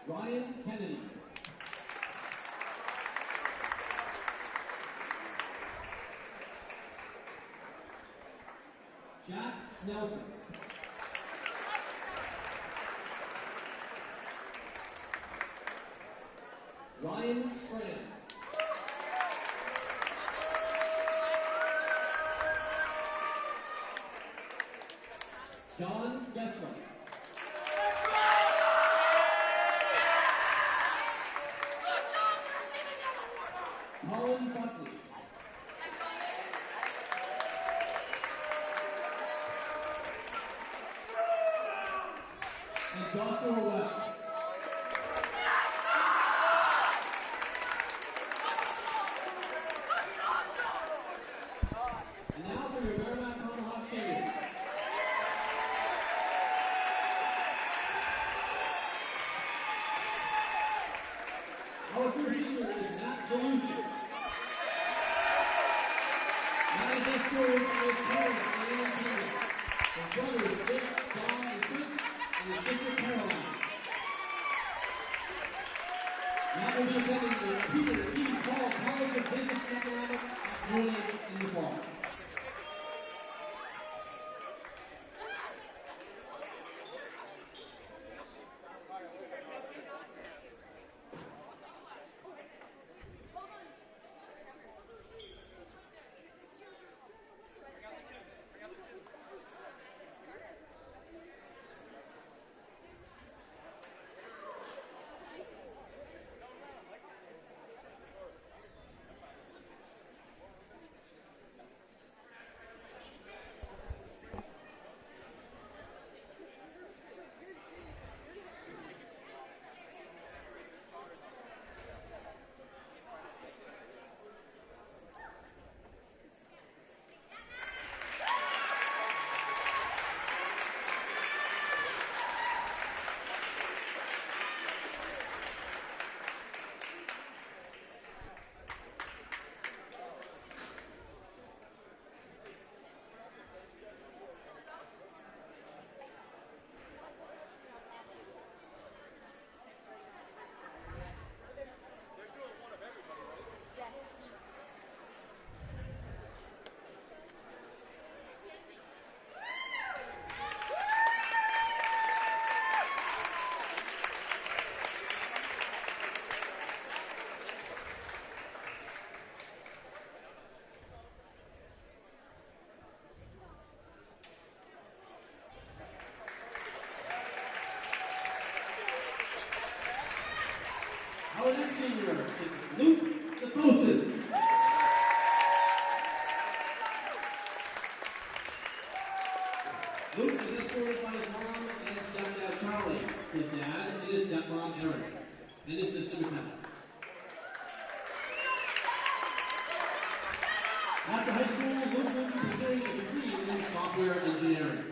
Ryan Kennedy. Jack Nelson. Ryan Strand. John Gessler. Colin Buckley. And Joshua West. And now for your Merrimack Tomahawk seniors. Our first senior is Matt Zalusi. Matt is escorted by his parents, Diane and Peter, his brothers, Dick, Don, and Chris, and his sister Caroline. Matt will be attending the Peter T. Paul College of Business and Economics at UNH in the fall. Our next senior is Luke Zakosis. Luke is escorted by his mom and stepdad Charlie, his dad and his stepmom Erin, and his sister McKenna. After high school, Luke will be pursuing a degree in software engineering.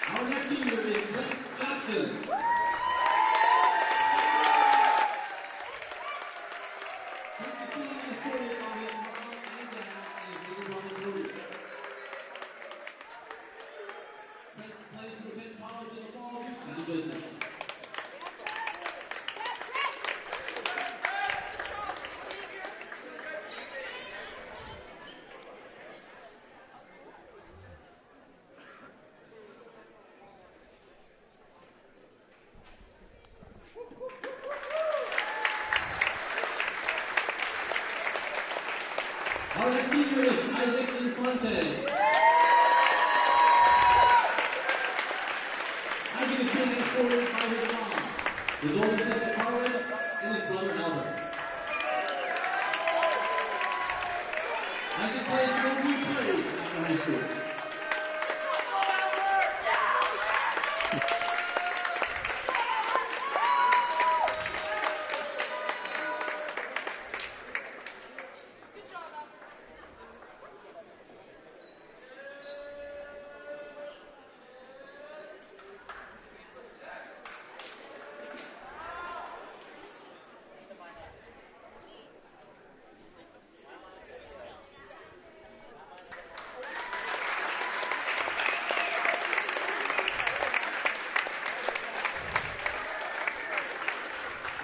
Our next senior is Trent Jackson. Trent is being escorted by his mom and dad and his little brother Jody. Trent plans to attend college in the fall to study business. Our next senior is Isaac Infante. Isaac is being escorted by his mom, his older sister Carla, and his brother Albert. Isaac plays Snowview Trade after high school.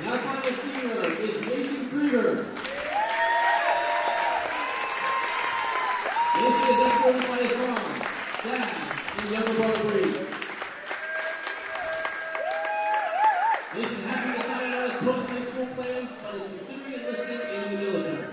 Now final senior is Mason Krieger. Mason is escorted by his mom, dad, and younger brother Brady. Mason hasn't decided on his post-high school plans, but is considering enlisting in the military.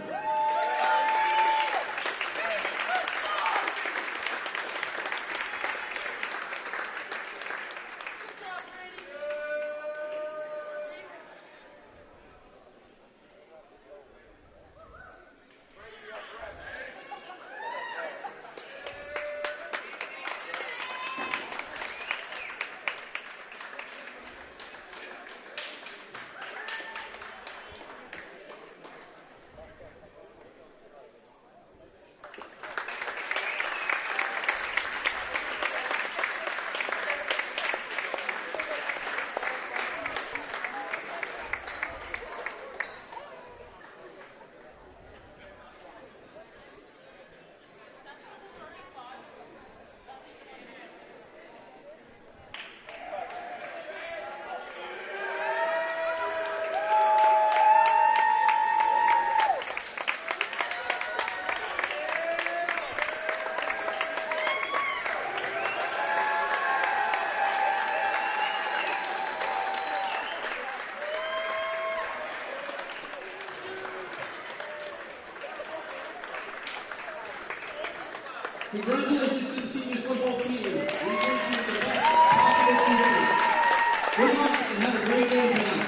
Congratulations to the seniors football team. We wish you the best possible career. Good luck and have a great game tonight.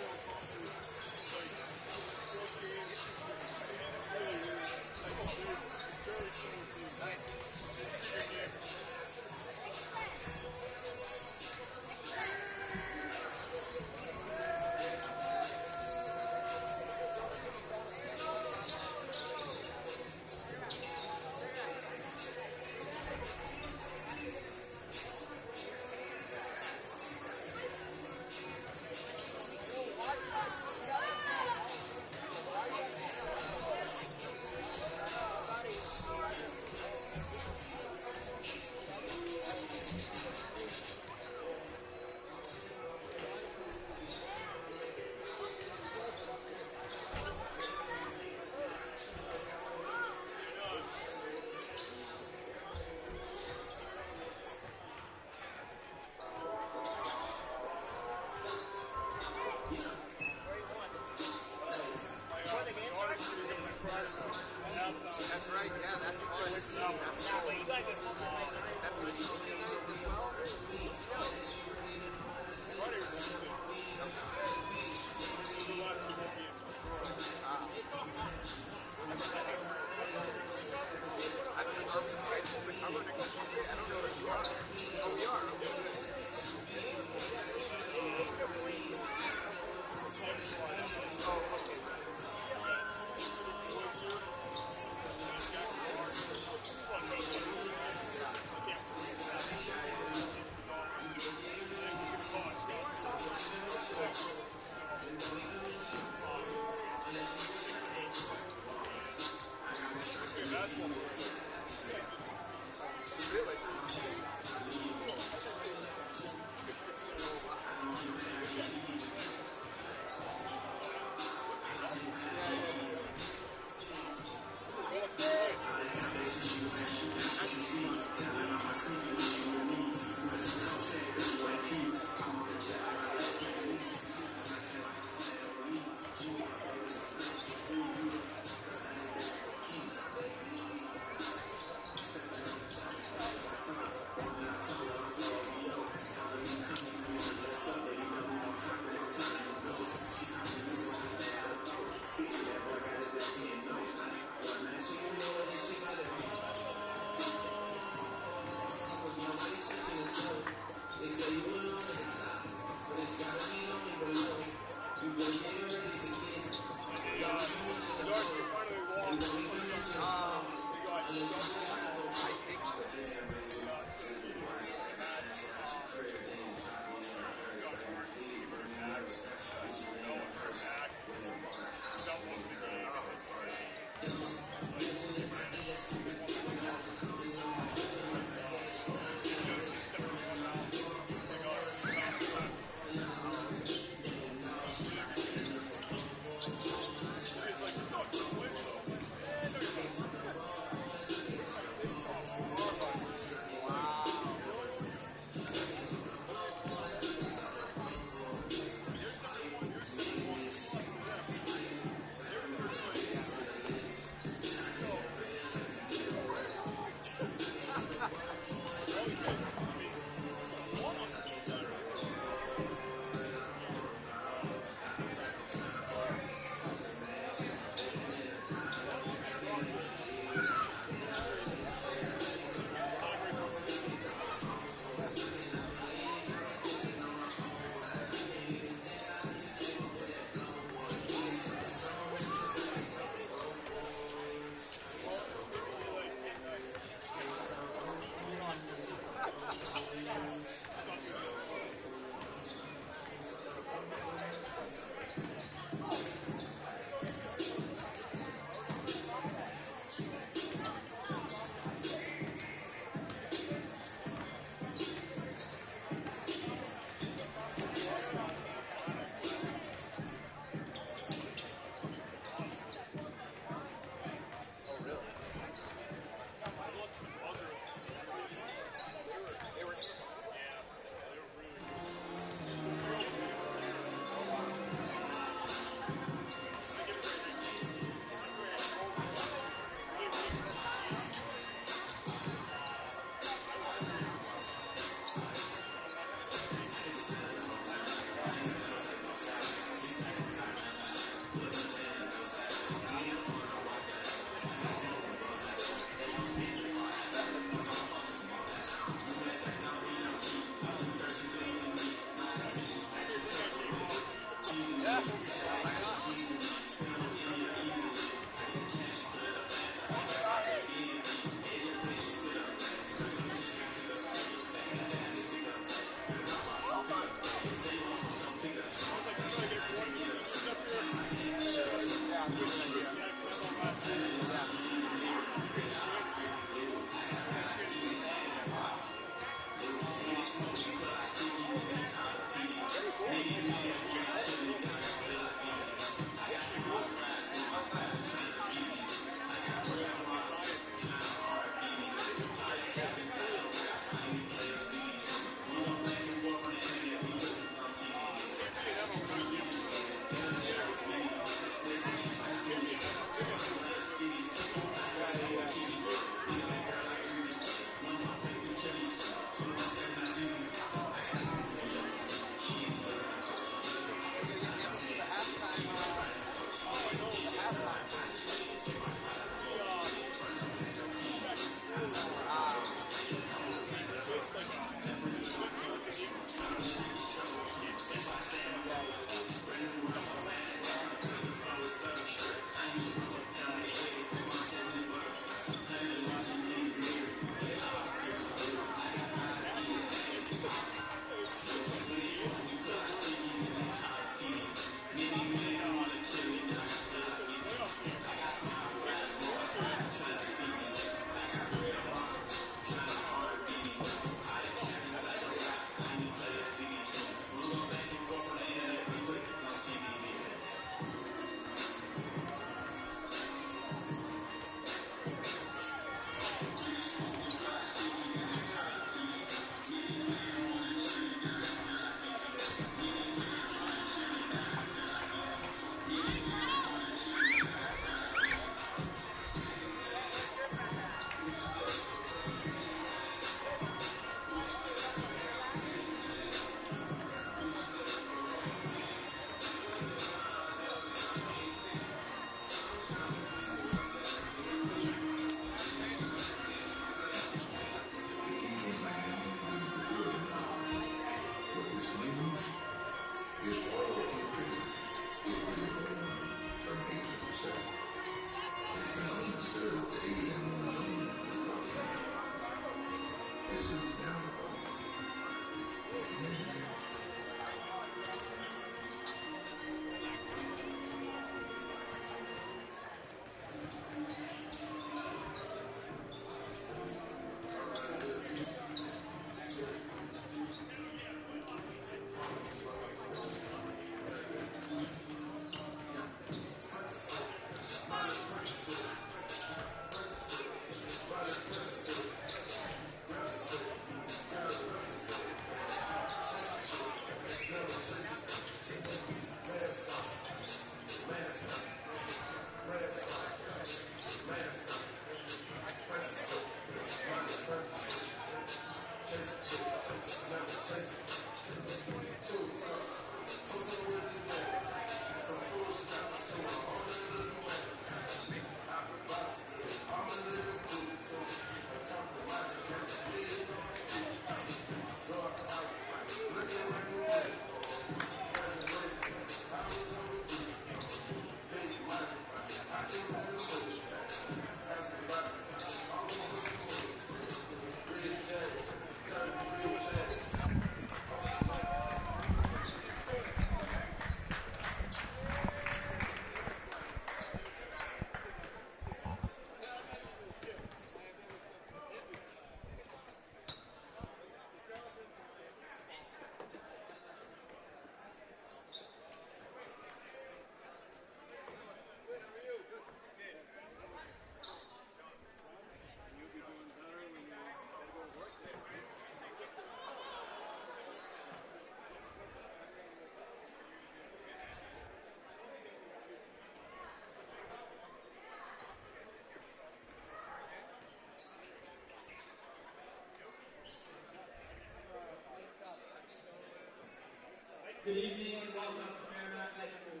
Good evening and welcome to Merrimack High School.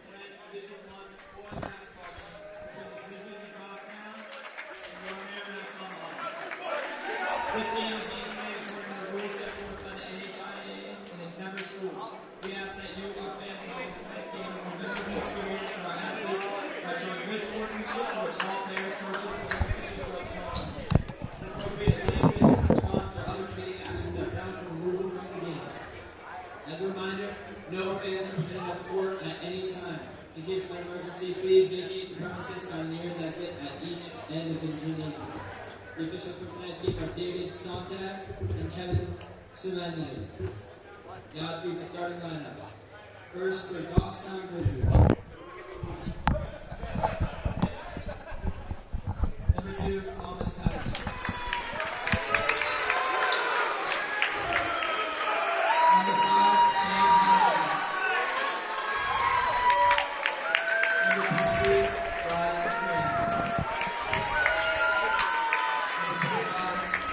Tonight's Division I boys basketball game between the Grizzlies of Goffstown and your Merrimack Tomahawks. This game is being played according to the rules set forth by the NHIA and its member schools. We ask that you, our fans, help tonight's game with a memorable experience for our athletes by showing good sportsmanship towards all players, coaches, and officials throughout the tournament. Inappropriate language, taunts, or other committing actions that bounds from rules from the game. As a reminder, no fans are permitted on the court at any time. In case of an emergency, please vacate the premises by the nearest exit at each end of the gymnasium. The officials for tonight's game are David Sontag and Kevin Simenez. Now to be the starting lineup. First for Goffstown Grizzlies. Number 2, Thomas Patterson. Number 5, James Nelson. Number 23, Brian Smith. Number 25,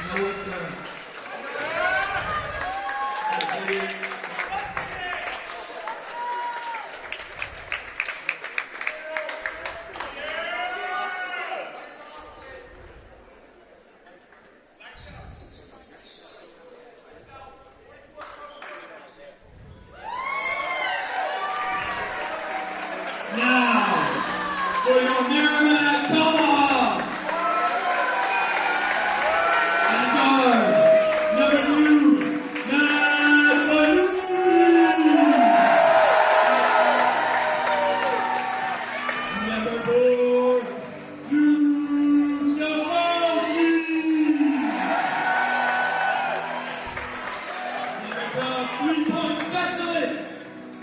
Noah Curran. Number 30, now, for your Merrimack Tomahawks. And guard, number 2, Matt Balloon. Number 4, Luke Devosi. Number 12, three-point specialist,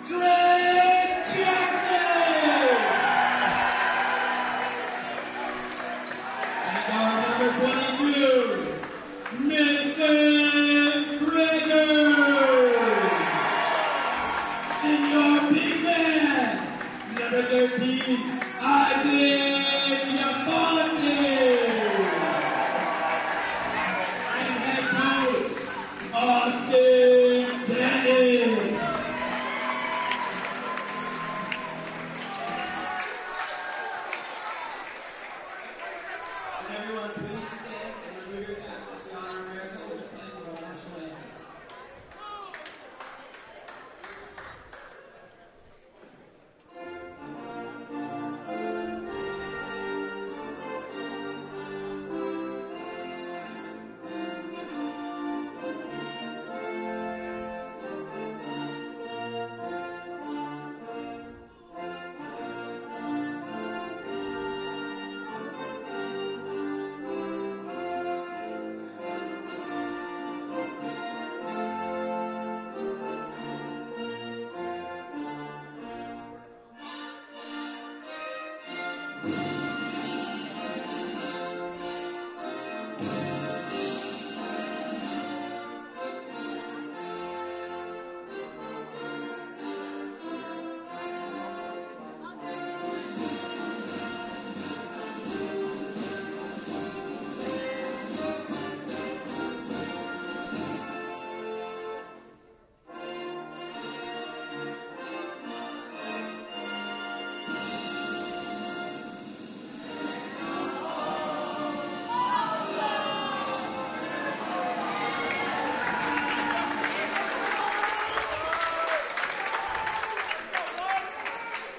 Drake Jackson. And our number 22, Mr. Gregor. And your big man, number 13, Isaac Yafonte. And head coach, Austin Dennis. And everyone, please stand and remove your caps as we honor America with the flag of our national anthem.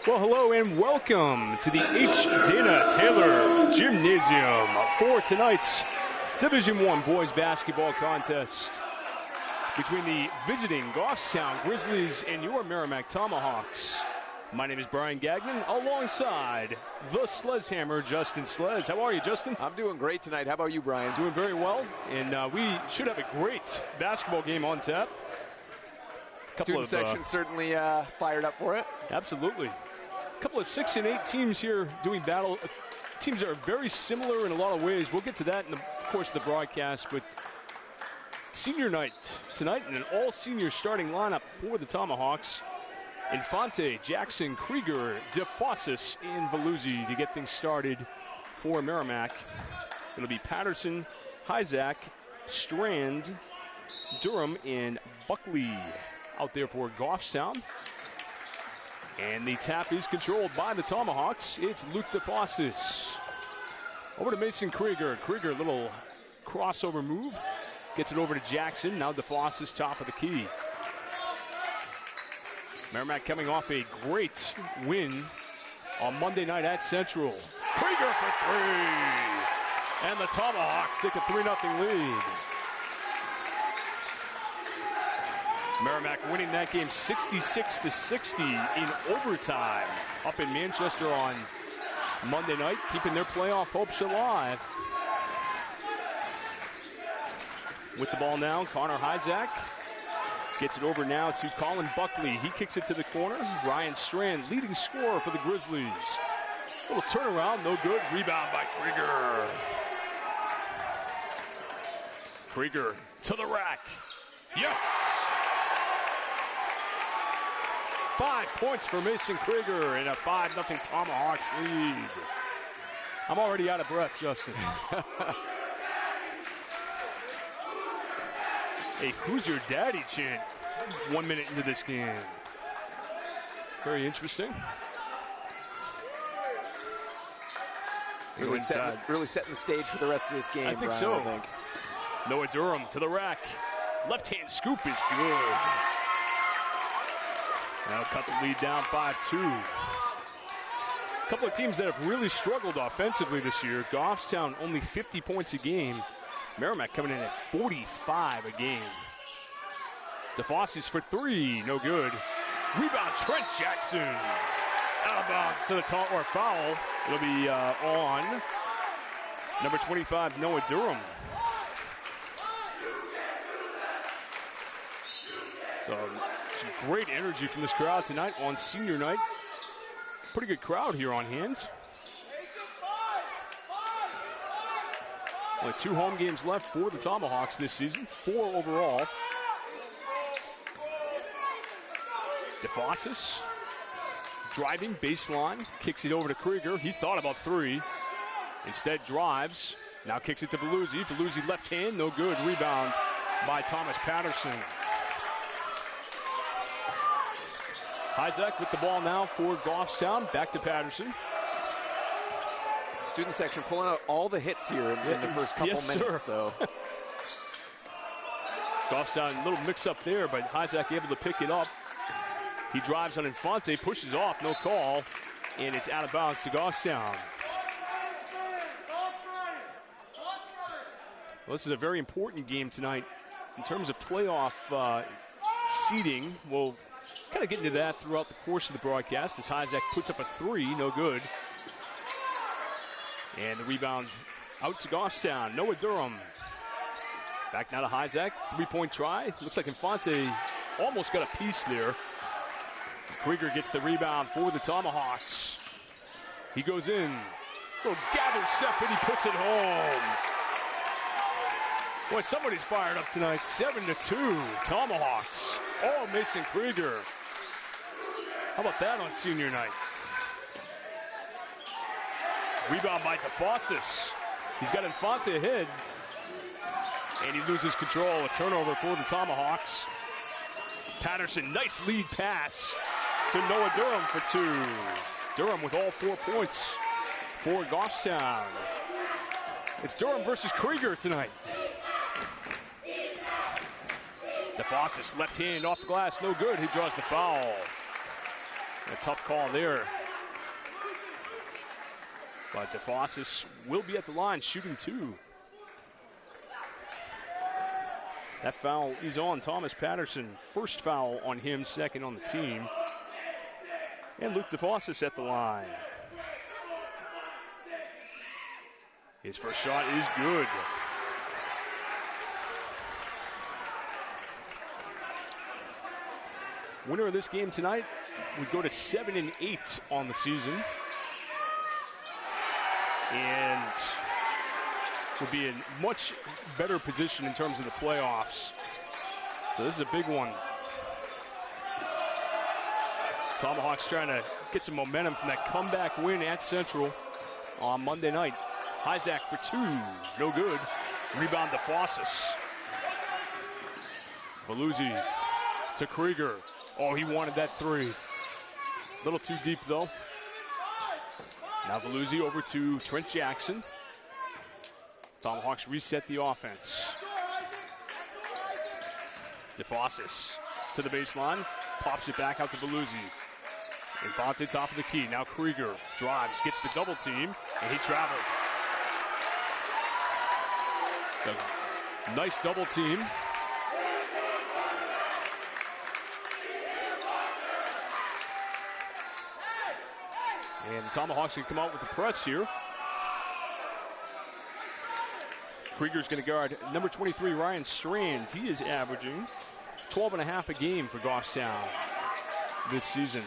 Well, hello and welcome to the H. Dana Taylor Gymnasium for tonight's Division I boys basketball contest between the visiting Goffstown Grizzlies and your Merrimack Tomahawks. My name is Brian Gagnon, alongside the Sledgehammer, Justin Sledge. How are you, Justin? I'm doing great tonight. How about you, Brian? Doing very well, and we should have a great basketball game on tap. Student section certainly fired up for it. Absolutely. A couple of 6 and 8 teams here doing battle. Teams that are very similar in a lot of ways. We'll get to that in the course of the broadcast, but senior night tonight and an all-senior starting lineup for the Tomahawks. Infante, Jackson, Krieger, DeFossis, and Veluzzi to get things started for Merrimack. It'll be Patterson, Hyzak, Strand, Durham, and Buckley. out there for Goffstown. And the tap is controlled by the Tomahawks. It's Luke DeFossis. Over to Mason Krieger. Krieger, a little crossover move. Gets it over to Jackson. Now DeFossis, top of the key. Merrimack coming off a great win on Monday night at Central. Krieger for three. And the Tomahawks take a 3-0 lead. Merrimack winning that game 66-60 in overtime up in Manchester on Monday night, keeping their playoff hopes alive. With the ball now, Connor Hyzak gets it over now to Colin Buckley. He kicks it to the corner. Ryan Strand, leading scorer for the Grizzlies. Little turnaround, no good. Rebound by Krieger. Krieger to the rack. Yes! 5 points for Mason Krieger in a 5-0 Tomahawks lead. I'm already out of breath, Justin. Hey, who's your daddy chant 1 minute into this game? Very interesting. Really setting the stage for the rest of this game, I think Brian, so. I think. Noah Durham to the rack. Left-hand scoop is good. That'll cut the lead down 5-2. A couple of teams that have really struggled offensively this year. Goffstown only 50 points a game. Merrimack coming in at 45 a game. DeFossis for three, no good. Rebound, Trent Jackson. Out of bounds to the top or foul. It'll be on number 25, Noah Durham. So some great energy from this crowd tonight on senior night. Pretty good crowd here on hand. Only 2 home games left for the Tomahawks this season, 4 overall. DeFossis driving baseline, kicks it over to Krieger. He thought about 3, instead drives. Now kicks it to Veluzzi. Veluzzi left hand, no good. Rebound by Thomas Patterson. Hyzak with the ball now for Goffstown. Back to Patterson. Student section pulling out all the hits here in the first couple minutes. So. Goffstown, a little mix-up there, but Hyzak able to pick it up. He drives on Infante, pushes off, no call, and it's out of bounds to Goffstown. Well, this is a very important game tonight in terms of playoff seeding. We'll kind of get into that throughout the course of the broadcast as Hyzak puts up a 3, no good. And the rebound out to Goffstown. Noah Durham. Back now to Hyzak. 3-point try. Looks like Infante almost got a piece there. Krieger gets the rebound for the Tomahawks. He goes in. Little gather step and he puts it home. Boy, somebody's fired up tonight. 7-2 Tomahawks. All Mason Krieger. How about that on senior night? Rebound by DeFossis. He's got Infante ahead. And he loses control. A turnover for the Tomahawks. Patterson, nice lead pass to Noah Durham for 2. Durham with all 4 points for Goffstown. It's Durham versus Krieger tonight. DeFossis, left hand off the glass, no good. He draws the foul. A tough call there. But DeFossis will be at the line, shooting 2. That foul is on Thomas Patterson. First foul on him, second on the team. And Luke DeFossis at the line. His first shot is good. Winner of this game tonight would go to 7-8 on the season. And would be in much better position in terms of the playoffs. So this is a big one. Tomahawks trying to get some momentum from that comeback win at Central on Monday night. Hyzak for 2, no good. Rebound DeFossis. Veluzzi to Krieger. Oh, he wanted that three. A little too deep, though. Now Veluzzi over to Trent Jackson. Tomahawks reset the offense. DeFossis to the baseline. Pops it back out to Veluzzi. Infante top of the key. Now Krieger drives, gets the double team, and he traveled. A nice double team. And the Tomahawks can come out with the press here. Krieger's going to guard number 23, Ryan Strand. He is averaging 12.5 a game for Goffstown this season.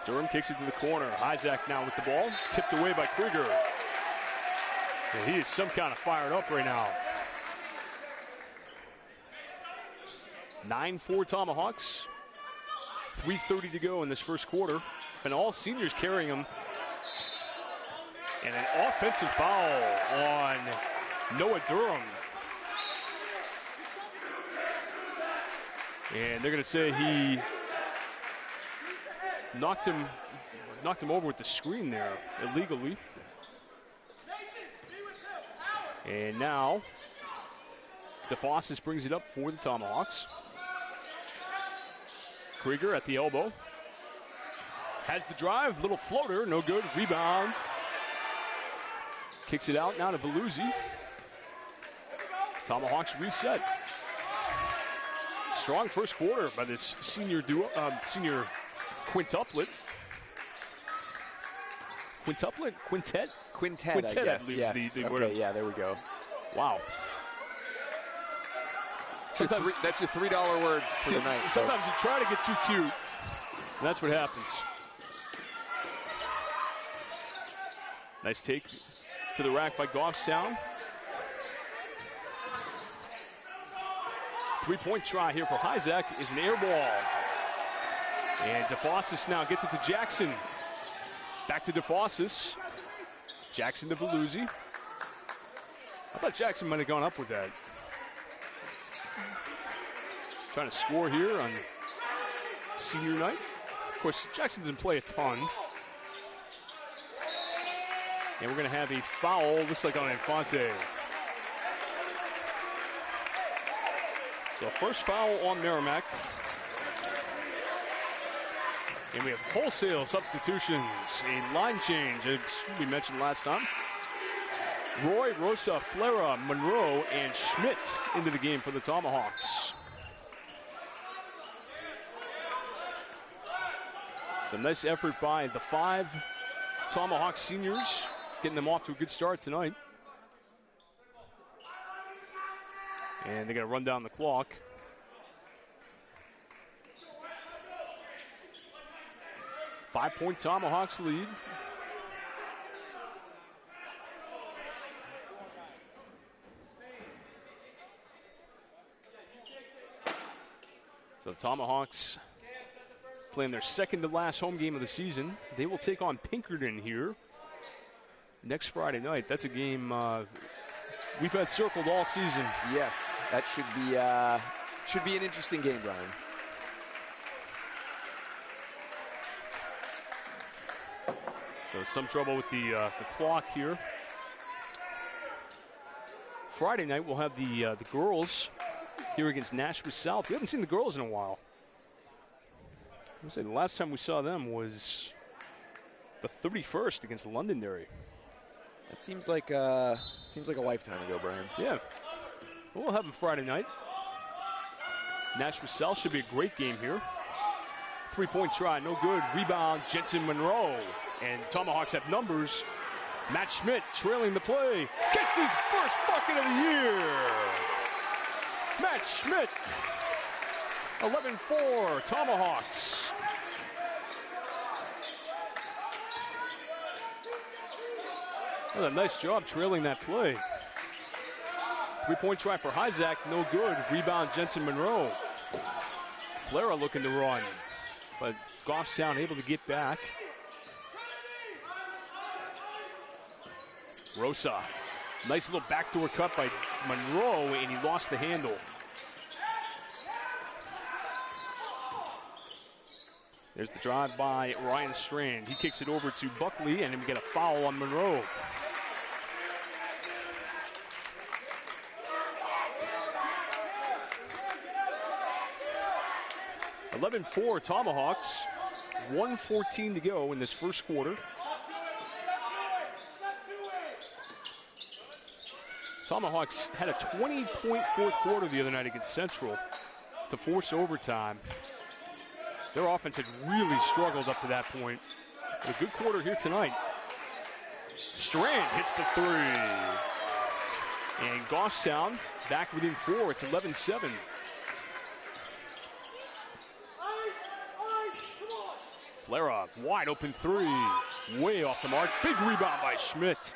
Durham kicks it to the corner. Isaac now with the ball. Tipped away by Krieger. And he is some kind of fired up right now. 9-4 Tomahawks. 3:30 to go in this first quarter. And all seniors carrying them. And an offensive foul on Noah Durham. And they're going to say he knocked him over with the screen there illegally. And now DeFossis brings it up for the Tomahawks. Krieger at the elbow. Has the drive, little floater, no good, rebound. Kicks it out now to Veluzzi. Tomahawks reset. Strong first quarter by this senior senior quintuplet. Quintuplet? Quintet? Quintet, I guess. believe, Yes. the Okay, word. yeah, there we go. Wow. That's your $3 word for the night. Sometimes folks. you try to get too cute, and that's what happens. Nice take to the rack by Goffstown. 3-point try here for Isaac is an air ball. And DeFossis now gets it to Jackson. Back to DeFossis. Jackson to Veluzzi. I thought Jackson might have gone up with that. Trying to score here on senior night. Of course, Jackson doesn't play a ton. And we're going to have a foul, looks like on Infante. So first foul on Merrimack. And we have wholesale substitutions, a line change, as we mentioned last time. Roy, Rosa, Flera, Monroe, and Schmidt into the game for the Tomahawks. So nice effort by the 5 Tomahawk seniors, getting them off to a good start tonight. And they're going to run down the clock. Five-point Tomahawks lead. So Tomahawks playing their second to last home game of the season. They will take on Pinkerton here next Friday night. That's a game we've had circled all season. Yes, that should be an interesting game, Brian. So some trouble with the clock here. Friday night we'll have the girls here against Nashua South. We haven't seen the girls in a while. I would say the last time we saw them was the 31st against Londonderry. That seems like a lifetime ago, Brian. Yeah. We'll have them Friday night. Nashua South should be a great game here. 3-point try, no good. Rebound, Jensen Monroe. And Tomahawks have numbers. Matt Schmidt trailing the play. Gets his first bucket of the year. Matt Schmidt. 11-4, Tomahawks. What a nice job trailing that play. 3-point try for Isaac, no good. Rebound, Jensen Monroe. Flera looking to run, but Goffstown able to get back. Rosa Nice little backdoor cut by Monroe, and he lost the handle. There's the drive by Ryan Strand. He kicks it over to Buckley, and then we get a foul on Monroe. (11-4) Tomahawks. 1:14 to go in this first quarter. Tomahawks had a 20-point fourth quarter the other night against Central to force overtime. Their offense had really struggled up to that point. But a good quarter here tonight. Strand hits the three. And Goffstown back within 4. It's 11-7. Flare-up, wide open three. Way off the mark. Big rebound by Schmidt.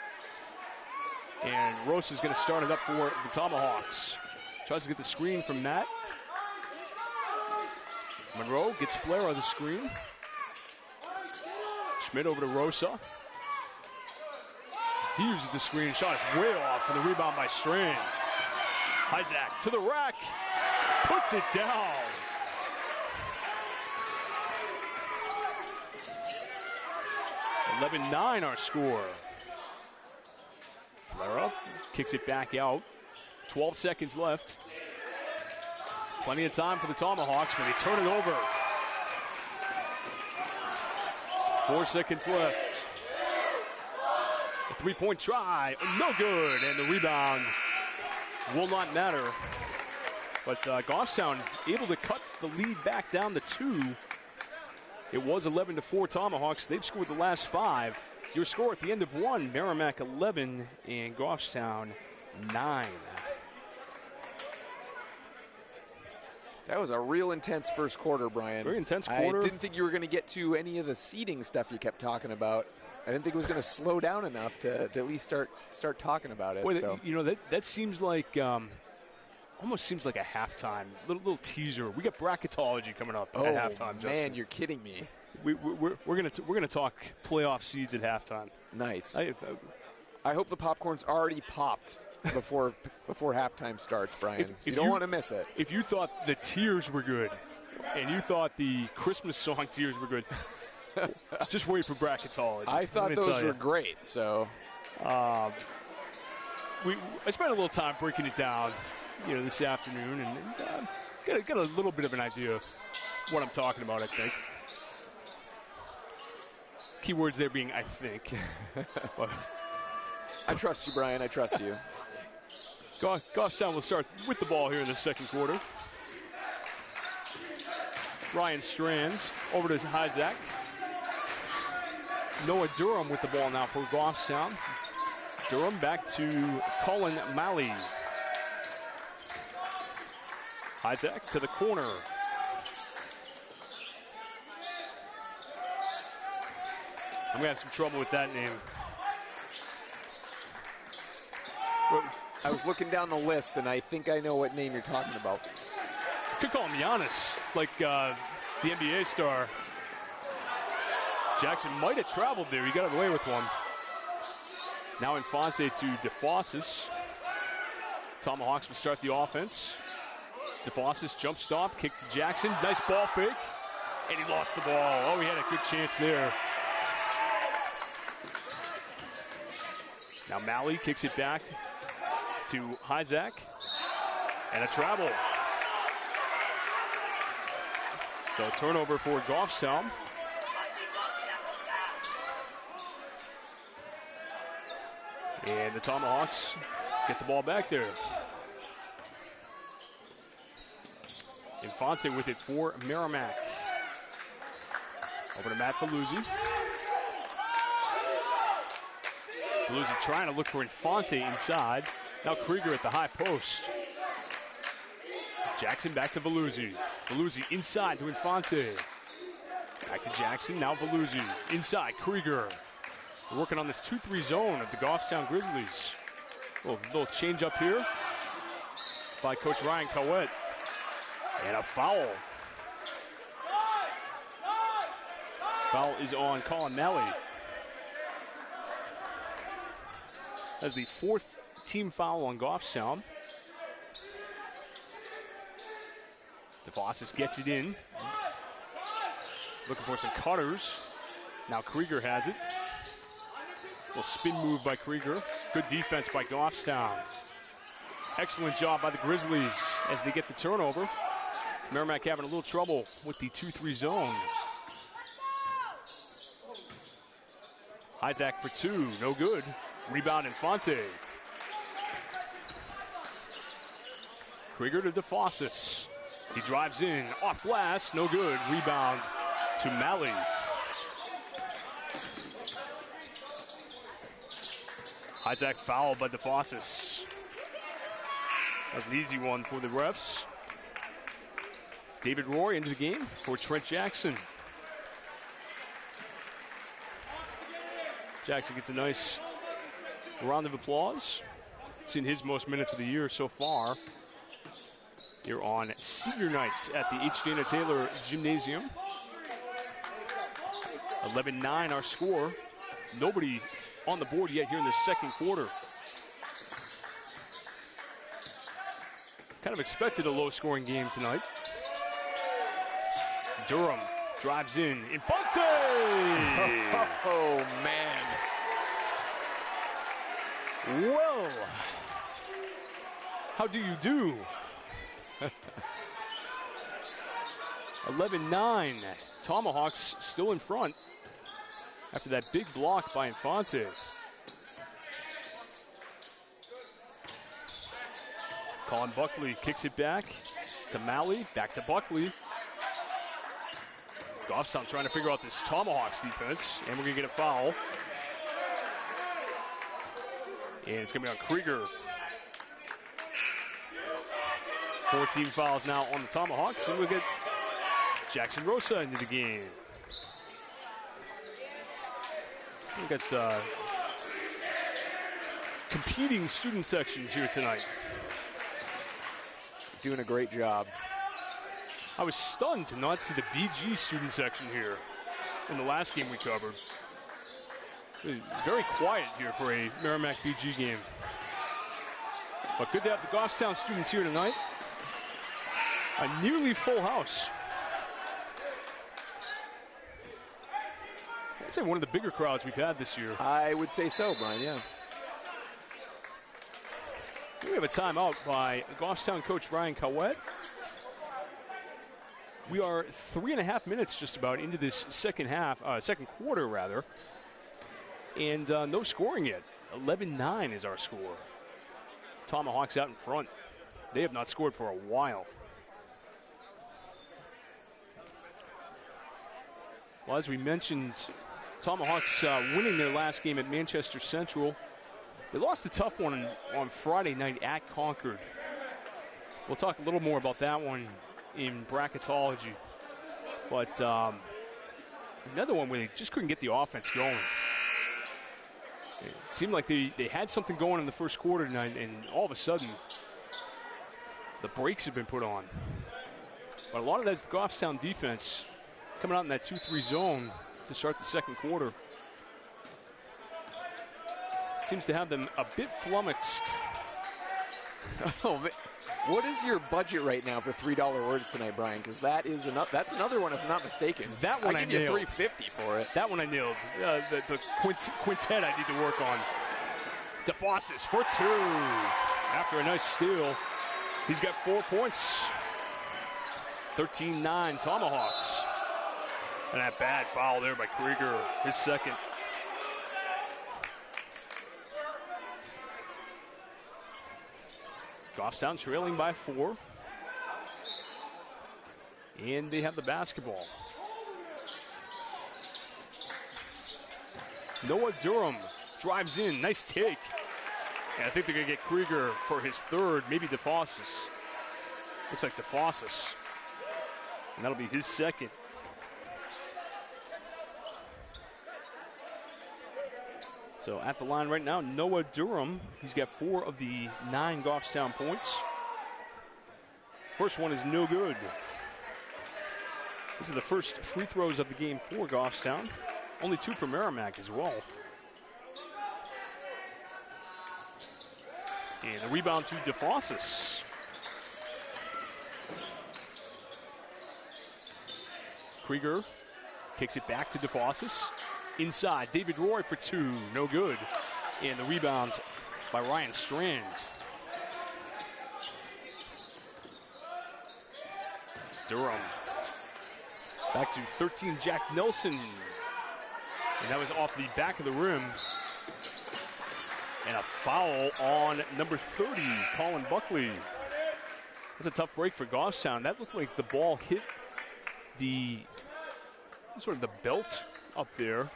And Rosa's going to start it up for the Tomahawks. Tries to get the screen from Matt. Monroe gets Flair on the screen. Schmidt over to Rosa. He uses the screen. Shot is way off, and the rebound by Strand. Isaac to the rack. Puts it down. (11-9) our score. Flare up, kicks it back out. 12 seconds left. Plenty of time for the Tomahawks, but they turn it over. 4 seconds left. A three-point try, no good, and the rebound will not matter. But Goffstown able to cut the lead back down to 2. It was 11-4 Tomahawks. They've scored the last 5. Your score at the end of 1, Merrimack 11 and Goffstown 9. That was a real intense first quarter, Brian. Very intense quarter. I didn't think you were going to get to any of the seeding stuff you kept talking about. I didn't think it was going to slow down enough to at least start talking about it. Boy, so. You know, that seems like almost seems like a halftime little teaser. We got bracketology coming up at halftime. Oh man, Justin. you're kidding me. We're gonna talk playoff seeds at halftime. Nice. I hope the popcorn's already popped before halftime starts, Brian. If you don't want to miss it. If you thought the tears were good, and you thought the Christmas song tears were good, just wait for bracketology. I thought those were great. So, I spent a little time breaking it down, this afternoon, and got a little bit of an idea of what I'm talking about. I think. Keywords there being I think. I trust you, Brian. I trust you. Goffstown will start with the ball here in the second quarter. Ryan Strands over to Isaac. Noah Durham with the ball now for Goffstown. Durham back to Colin Malley. Isaac to the corner. I'm going to have some trouble with that name. I was looking down the list, and I think I know what name you're talking about. Could call him Giannis, like the NBA star. Jackson might have traveled there. He got away with one. Now Infante to DeFossis. Tomahawks will start the offense. DeFossis jump stop, kick to Jackson. Nice ball fake. And he lost the ball. Oh, he had a good chance there. Now Malley kicks it back to Isaac. And a travel. So a turnover for Goffstown. And the Tomahawks get the ball back there. Infante with it for Merrimack. Over to Matt Belluzzi. Belluzzi trying to look for Infante inside. Now Krieger at the high post. Jackson back to Belluzzi. Belluzzi inside to Infante. Back to Jackson, now Belluzzi. Inside, Krieger. We're working on this 2-3 zone of the Goffstown Grizzlies. Little change up here by Coach Ryan Cowett. And a foul. Foul is on Colin Malley. That's the 4th team foul on Goffstown. DeFossis gets it in. Looking for some cutters. Now Krieger has it. Little spin move by Krieger. Good defense by Goffstown. Excellent job by the Grizzlies as they get the turnover. Merrimack having a little trouble with the 2-3 zone. Isaac for 2, no good. Rebound Infante. Krieger to DeFossis. He drives in, off glass, no good. Rebound to Malley. Isaac fouled by DeFossis. That's an easy one for the refs. David Roy into the game for Trent Jackson. Jackson gets a nice round of applause. It's in his most minutes of the year so far. Here on senior night at the H. Dana Taylor Gymnasium. 11-9 our score. Nobody on the board yet here in the second quarter. Kind of expected a low-scoring game tonight. Durham drives in. Infante! Oh, man. Well, how do you do? 11-9. Tomahawks still in front after that big block by Infante. Colin Buckley kicks it back to Malley, back to Buckley. Goffstown trying to figure out this Tomahawks defense, and we're going to get a foul. And it's going to be on Krieger. 14 fouls now on the Tomahawks, and we'll get Jackson Rosa into the game. We've got competing student sections here tonight. Doing a great job. I was stunned to not see the BG student section here in the last game we covered. Very quiet here for a Merrimack BG game. But good to have the Goffstown students here tonight. A nearly full house. I'd say one of the bigger crowds we've had this year. I would say so, Brian, yeah. We have a timeout by Goffstown coach Ryan Cowett. We are 3.5 minutes just about into this second quarter rather. And no scoring yet. 11-9 is our score. Tomahawks out in front. They have not scored for a while. Well, as we mentioned, Tomahawks winning their last game at Manchester Central. They lost a tough one on Friday night at Concord. We'll talk a little more about that one in bracketology. But another one where they just couldn't get the offense going. It seemed like they had something going in the first quarter tonight, and all of a sudden, the brakes have been put on. But a lot of that's the Goffstown defense coming out in that 2-3 zone to start the second quarter. Seems to have them a bit flummoxed. Oh, man. What is your budget right now for $3 words tonight, Brian? Because that's another one, if I'm not mistaken. That one I give nailed. you $3.50 for it. That one I nailed. The quintet I need to work on. DeFossis for 2. After a nice steal, he's got 4 points. 13-9 Tomahawks. And that bad foul there by Krieger, his second. Goffstown trailing by 4. And they have the basketball. Noah Durham drives in. Nice take. And I think they're going to get Krieger for his third, maybe DeFossis. Looks like DeFossis. And that'll be his second. So at the line right now, Noah Durham. He's got 4 of the 9 Goffstown points. First one is no good. These are the first free throws of the game for Goffstown. Only 2 for Merrimack as well. And the rebound to DeFossis. Krieger kicks it back to DeFossis. Inside, David Roy for two, no good. And the rebound by Ryan Strand. Durham. Back to 13, Jack Nelson. And that was off the back of the rim. And a foul on number 30, Colin Buckley. That's a tough break for Goffstown. That looked like the ball hit the sort of the belt up there.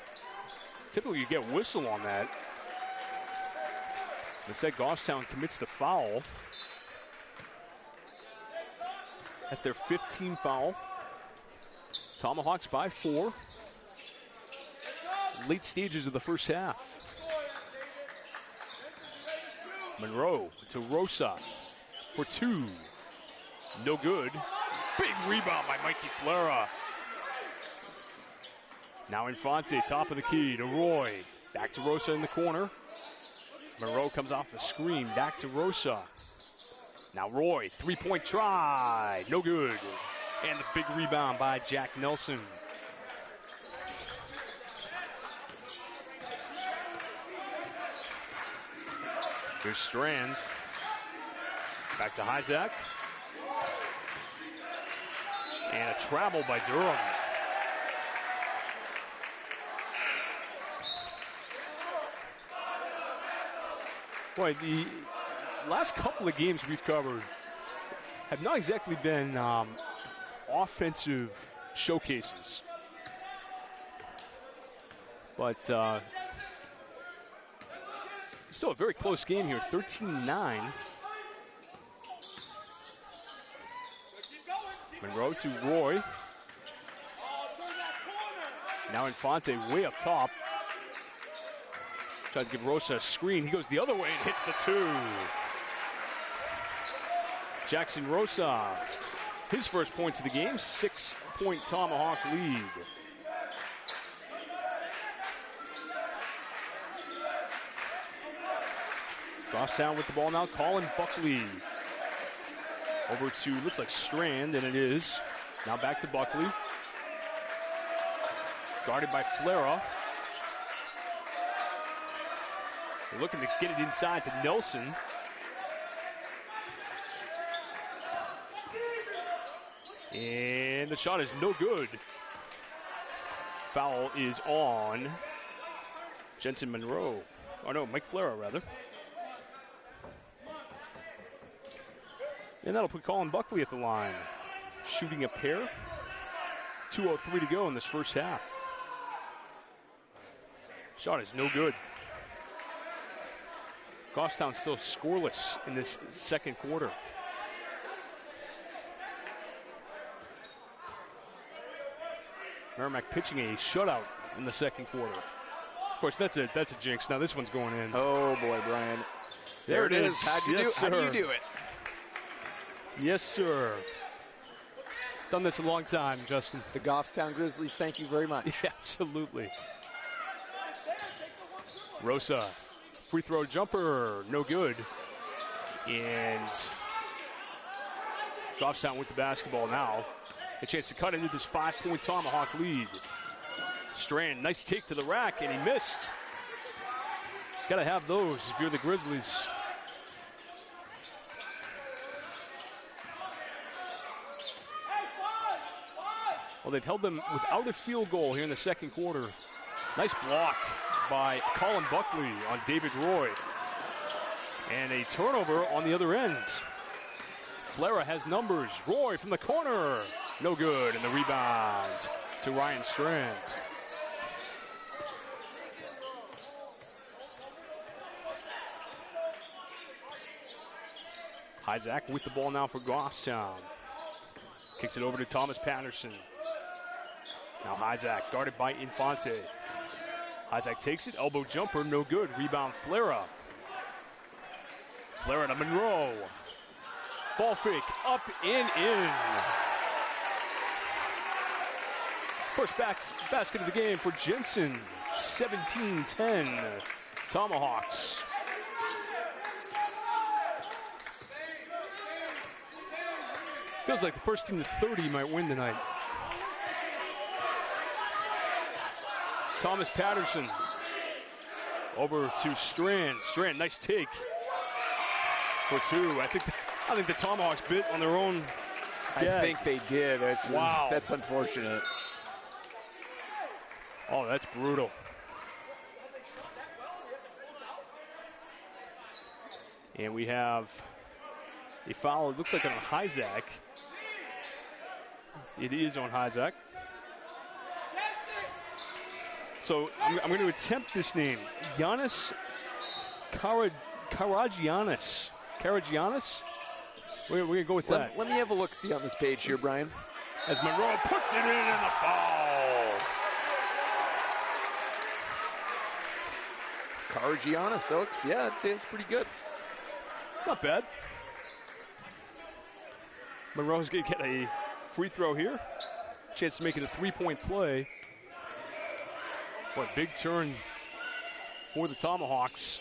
Typically you get a whistle on that. Instead, Goffstown commits the foul. That's their 15th foul. Tomahawks by 4. Late stages of the first half. Monroe to Rosa for two. No good. Big rebound by Mikey Flera. Now Infante, top of the key to Roy. Back to Rosa in the corner. Monroe comes off the screen. Back to Rosa. Now Roy, three-point try. No good. And the big rebound by Jack Nelson. Here's Strand. Back to Hyzak. And a travel by Durham. Boy, the last couple of games we've covered have not exactly been offensive showcases. But still a very close game here, 13-9. Monroe to Roy. Now Infante way up top. Trying to give Rosa a screen. He goes the other way and hits the two. Jackson Rosa, his first points of the game, 6-point Tomahawk lead. Goffstown with the ball now. Colin Buckley. Over to, looks like Strand, and it is. Now back to Buckley. Guarded by Flera. They're looking to get it inside to Nelson. And the shot is no good. Foul is on Jensen Monroe. Oh no, Mike Flera rather. And that'll put Colin Buckley at the line. Shooting a pair. 2:03 to go in this first half. Shot is no good. Goffstown still scoreless in this second quarter. Merrimack pitching a shutout in the second quarter. Of course, that's a jinx. Now this one's going in. Oh boy, Brian. There it is. How do you do it? Yes, sir. Done this a long time, Justin. The Goffstown Grizzlies, thank you very much. Yeah, absolutely. Rosa, free throw jumper, no good. And Goffstown with the basketball now. A chance to cut into this 5-point Tomahawk lead. Strand, nice take to the rack, and he missed. Got to have those if you're the Grizzlies. Well, they've held them without a field goal here in the second quarter. Nice block by Colin Buckley on David Roy. And a turnover on the other end. Flera has numbers. Roy from the corner. No good. And the rebound to Ryan Strand. Hyzak with the ball now for Goffstown. Kicks it over to Thomas Patterson. Now Hyzak guarded by Infante. Hyzak takes it, elbow jumper, no good. Rebound Flera. Flera to Monroe. Ball fake, up and in. First basket of the game for Jensen. 17-10 Tomahawks. Feels like the first team to 30 might win tonight. Thomas Patterson over to Strand. Strand, nice take for two. I think the Tomahawks bit on their own gag. I think they did. Wow. That's unfortunate. Oh, that's brutal. And we have a foul. It looks like on Hyzak. It is on Hyzak. So I'm going to attempt this name. Giannis Karagiannis. Karagiannis? We're going to go with that. Let me have a look-see on this page here, Brian. As Monroe puts it in and the foul. Karagiannis, that looks, yeah, I'd say it's pretty good. Not bad. Monroe's going to get a free throw here. Chance to make it a three-point play. What a big turn for the Tomahawks.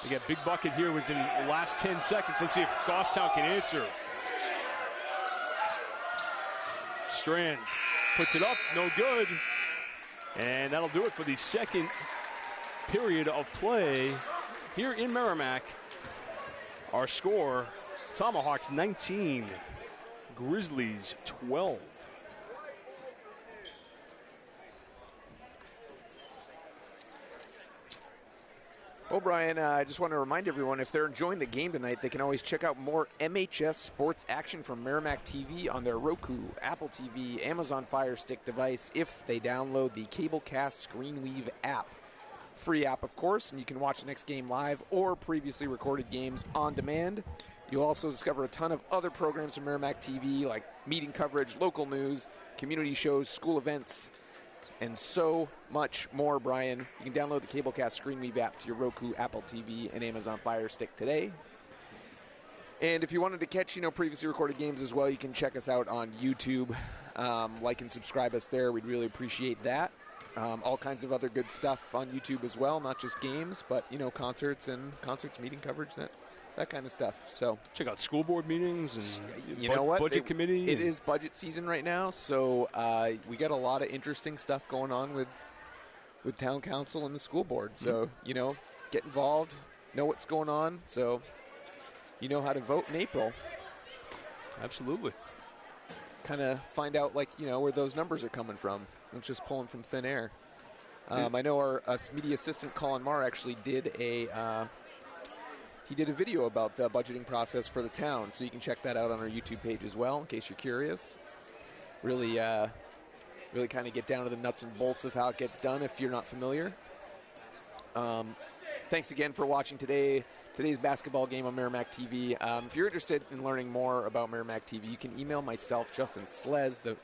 They get a big bucket here within the last 10 seconds. Let's see if Goffstown can answer. Strand puts it up, no good. And that'll do it for the second period of play here in Merrimack. Our score, Tomahawks 19, Grizzlies 12. Well, Brian, I just want to remind everyone, if they're enjoying the game tonight, they can always check out more MHS sports action from Merrimack TV on their Roku, Apple TV, Amazon Fire Stick device if they download the Cablecast ScreenWeave app. Free app, of course, and you can watch the next game live or previously recorded games on demand. You'll also discover a ton of other programs from Merrimack TV, like meeting coverage, local news, community shows, school events, and so much more, Brian. You can download the Cablecast ScreenWeave app to your Roku, Apple TV, and Amazon Fire Stick today. And if you wanted to catch, previously recorded games as well, you can check us out on YouTube. Like and subscribe us there. We'd really appreciate that. All kinds of other good stuff on YouTube as well, not just games, but, concerts, meeting coverage, that kind of stuff. So check out school board meetings and budget committee. It is budget season right now, so we got a lot of interesting stuff going on with town council and the school board. So, get involved, know what's going on, so you know how to vote in April. Absolutely. Kind of find out, where those numbers are coming from. Not just pulling from thin air. I know our media assistant, Colin Marr, actually did a video about the budgeting process for the town, so you can check that out on our YouTube page as well, in case you're curious. Really kind of get down to the nuts and bolts of how it gets done if you're not familiar. Thanks again for watching today's basketball game on Merrimack TV. If you're interested in learning more about Merrimack TV, you can email myself, Justin Slez, the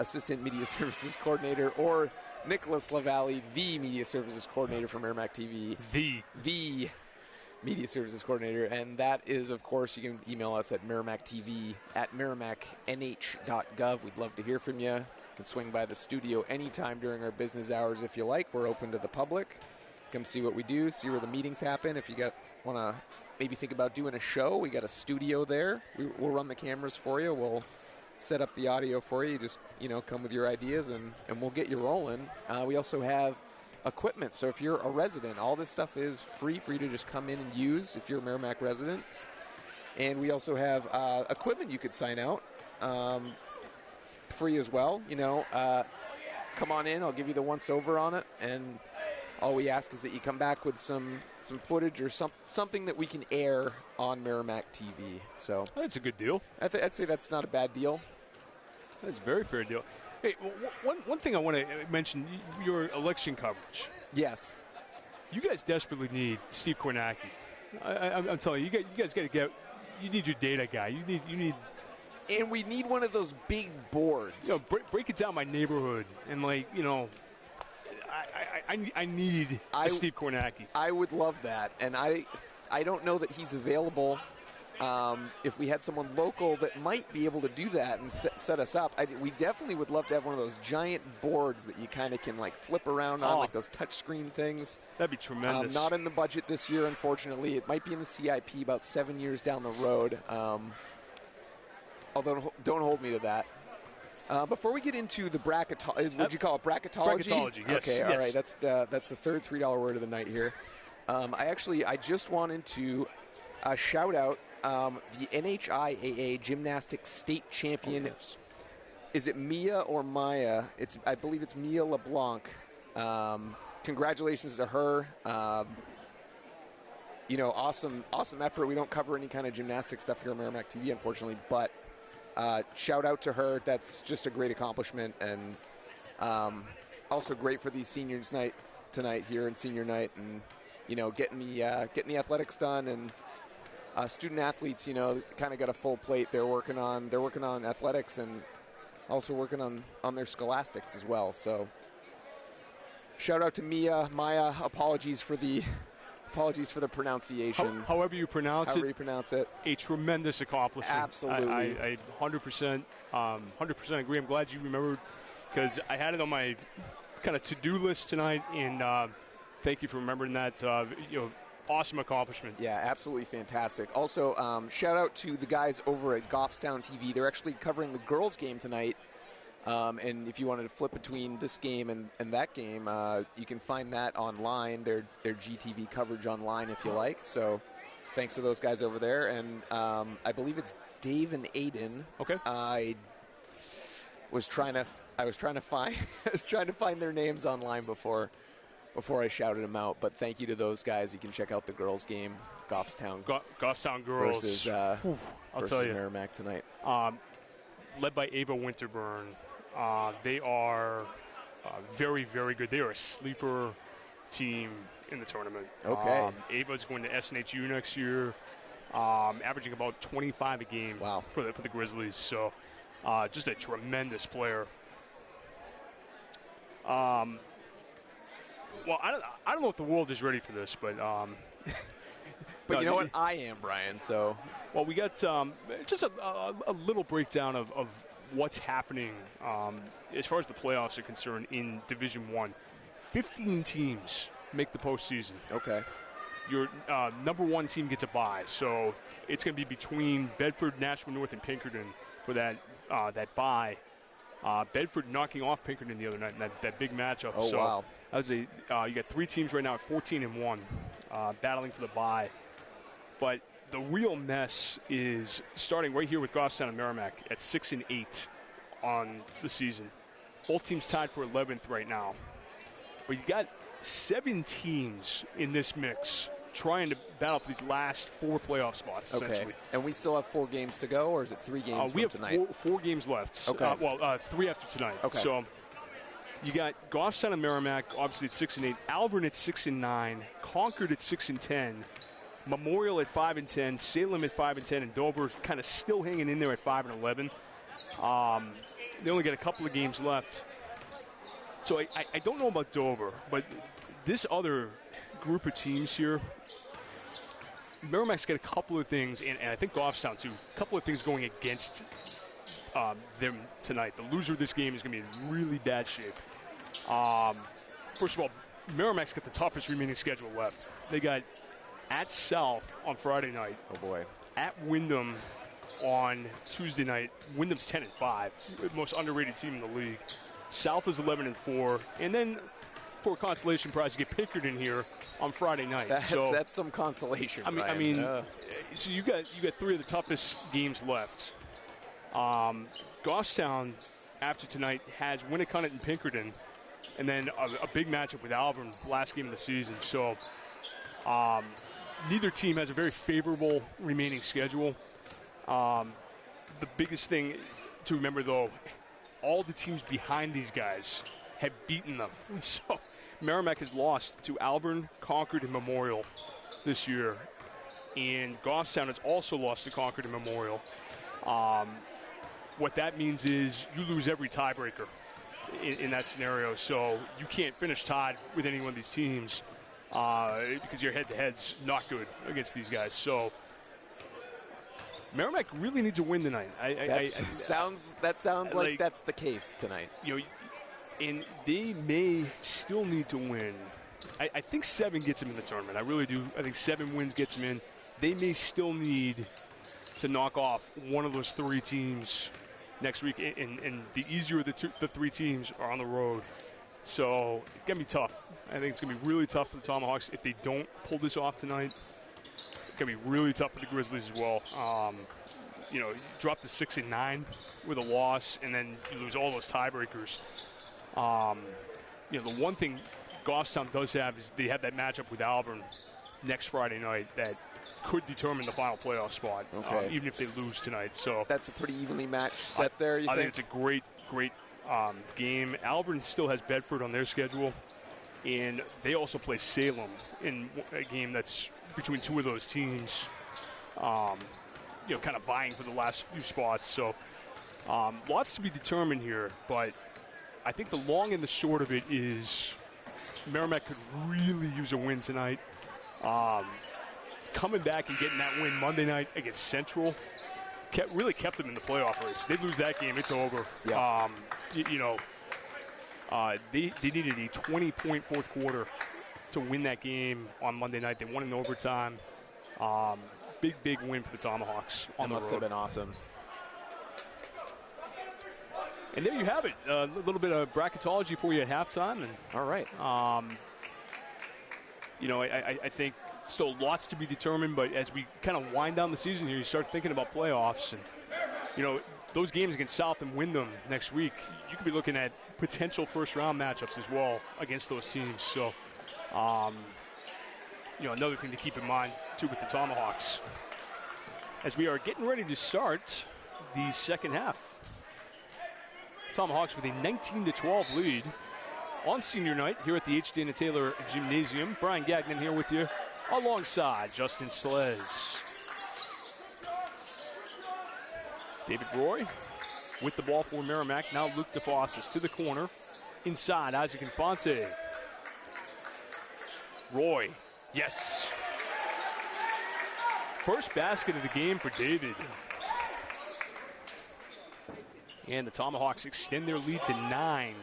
Assistant Media Services Coordinator, or Nicholas LaValle, the Media Services Coordinator for Merrimack TV. The Media Services Coordinator, and that is, of course, you can email us at merrimackTV@merrimacknh.gov. We'd love to hear from you. You can swing by the studio anytime during our business hours if you like. We're open to the public. Come see what we do, see where the meetings happen. If you want to maybe think about doing a show, we got a studio there. We'll run the cameras for you. We'll set up the audio for you. Just, come with your ideas, and we'll get you rolling. We also have equipment, so if you're a resident, all this stuff is free for you to just come in and use if you're a Merrimack resident. And we also have equipment you could sign out free as well. Come on in, I'll give you the once over on it, and all we ask is that you come back with some footage or something that we can air on Merrimack TV. So that's a good deal. I'd say that's not a bad deal. That's a very fair deal. Hey, one thing I want to mention, your election coverage. Yes. You guys desperately need Steve Kornacki. I'm telling you, you guys got to get. You need your data guy. You need. And we need one of those big boards. Break it down by neighborhood and I need Steve Kornacki. I would love that, and I don't know that he's available. If we had someone local that might be able to do that and set us up, we definitely would love to have one of those giant boards that you kind of can flip around on, like those touch screen things. That'd be tremendous. Not in the budget this year, unfortunately. It might be in the CIP about 7 years down the road. although don't hold me to that. Before we get into the bracketology, would you call it bracketology? Bracketology, yes. Okay, yes. all right. That's the third $3 word of the night here. I just wanted to shout out the NHIAA Gymnastics State Champion. Oh, yes. Is it Mia or Maya? I believe it's Mia LeBlanc. Congratulations to her. Awesome effort. We don't cover any kind of gymnastics stuff here on Merrimack TV, unfortunately, but shout out to her. That's just a great accomplishment, and also great for these seniors night tonight here in senior night, and getting the athletics done, and student athletes kind of got a full plate. They're working on athletics and also working on their scholastics as well. So shout out to Maya. Apologies for the pronunciation. However you pronounce it. A tremendous accomplishment. Absolutely. I 100% agree. I'm glad you remembered, because I had it on my kind of to-do list tonight, and thank you for remembering that. Awesome accomplishment. Yeah, absolutely fantastic. Also, shout out to the guys over at Goffstown TV. They're actually covering the girls' game tonight. And if you wanted to flip between this game and that game, you can find that online, their GTV coverage online if you like. So thanks to those guys over there. And I believe it's Dave and Aiden. Okay. I was trying to find their names online before I shouted them out. But thank you to those guys. You can check out the girls' game, Goffstown. Goffstown girls versus I'll tell you, Merrimack tonight. Led by Ava Winterburn. They are very, very good. They are a sleeper team in the tournament. Okay. Ava's going to SNHU next year, averaging about 25 a game. Wow. For the Grizzlies. So just a tremendous player. Well, I don't know if the world is ready for this, but but you know what? I am, Brian. So, well, we got just a little breakdown of what's happening as far as the playoffs are concerned in Division I. 15 teams make the postseason. Okay. Your number one team gets a bye, so it's going to be between Bedford, Nashua North, and Pinkerton for that bye. Bedford knocking off Pinkerton the other night in that big matchup. Oh, so wow. That was you got three teams right now at 14-1, battling for the bye. But the real mess is starting right here with Goffstown and Merrimack at 6-8 on the season. Both teams tied for 11th right now. But you got 7 teams in this mix trying to battle for these last 4 playoff spots, essentially. Okay. And we still have 4 games to go, or is it 3 games we have tonight? 4 games left. Okay. 3 after tonight. Okay. So you got Goffstown and Merrimack, obviously at 6-8. Alvern at 6-9. Concord at 6-10. Memorial at 5-10. Salem at 5-10. And Dover kind of still hanging in there at 5-11. They only got a couple of games left. So I don't know about Dover, but this other group of teams here, Merrimack's got a couple of things, and I think Goffstown too, a couple of things going against them tonight. The loser of this game is going to be in really bad shape. First of all, Merrimack's got the toughest remaining schedule left. They got at South on Friday night. Oh, boy. At Wyndham on Tuesday night. Wyndham's 10-5, the most underrated team in the league. South is 11-4, and then for a consolation prize, you get Pinkerton here on Friday night. That's some consolation. I mean, so you got 3 of the toughest games left. Goffstown after tonight has Winnicott and Pinkerton, and then a big matchup with Alvern, last game of the season. So neither team has a very favorable remaining schedule. The biggest thing to remember, though, all the teams behind these guys have beaten them. So Merrimack has lost to Alvern, Concord, and Memorial this year. And Goffstown has also lost to Concord and Memorial. What that means is you lose every tiebreaker in that scenario. So you can't finish tied with any one of these teams because your head-to-head's not good against these guys. So Merrimack really needs a win tonight. That sounds like that's the case tonight. And they may still need to win. I think 7 gets them in the tournament. I really do. I think 7 wins gets them in. They may still need to knock off one of those three teams next week, and the easier the three teams are on the road. So it's going to be tough. I think it's going to be really tough for the Tomahawks if they don't pull this off tonight. It's going to be really tough for the Grizzlies as well. You drop to 6-9 with a loss, and then you lose all those tiebreakers. The one thing Goffstown does have is they have that matchup with Auburn next Friday night that could determine the final playoff spot, even if they lose tonight. So that's a pretty evenly matched set there, you think? I think it's a great game. Auburn still has Bedford on their schedule, and they also play Salem in a game that's between two of those teams, kind of vying for the last few spots. So lots to be determined here, but I think the long and the short of it is Merrimack could really use a win tonight. Coming back and getting that win Monday night against Central really kept them in the playoff race. They lose that game, it's over. Yeah. They needed a 20-point fourth quarter to win that game on Monday night. They won in overtime. Big win for the Tomahawks on the road. Must have been awesome. And there you have it. A little bit of bracketology for you at halftime. And all right. I think still lots to be determined, but as we kind of wind down the season here, you start thinking about playoffs. And, those games against South and Wyndham next week, you could be looking at potential first-round matchups as well against those teams. So, another thing to keep in mind, too, with the Tomahawks. As we are getting ready to start the second half. Tomahawks with a 19-12 lead on senior night here at the H. Dana Taylor Gymnasium. Brian Gagnon here with you alongside Justin Slez. David Roy with the ball for Merrimack. Now Luke DeFossis to the corner. Inside, Isaac Infante. Roy, yes. First basket of the game for David. And the Tomahawks extend their lead to 9.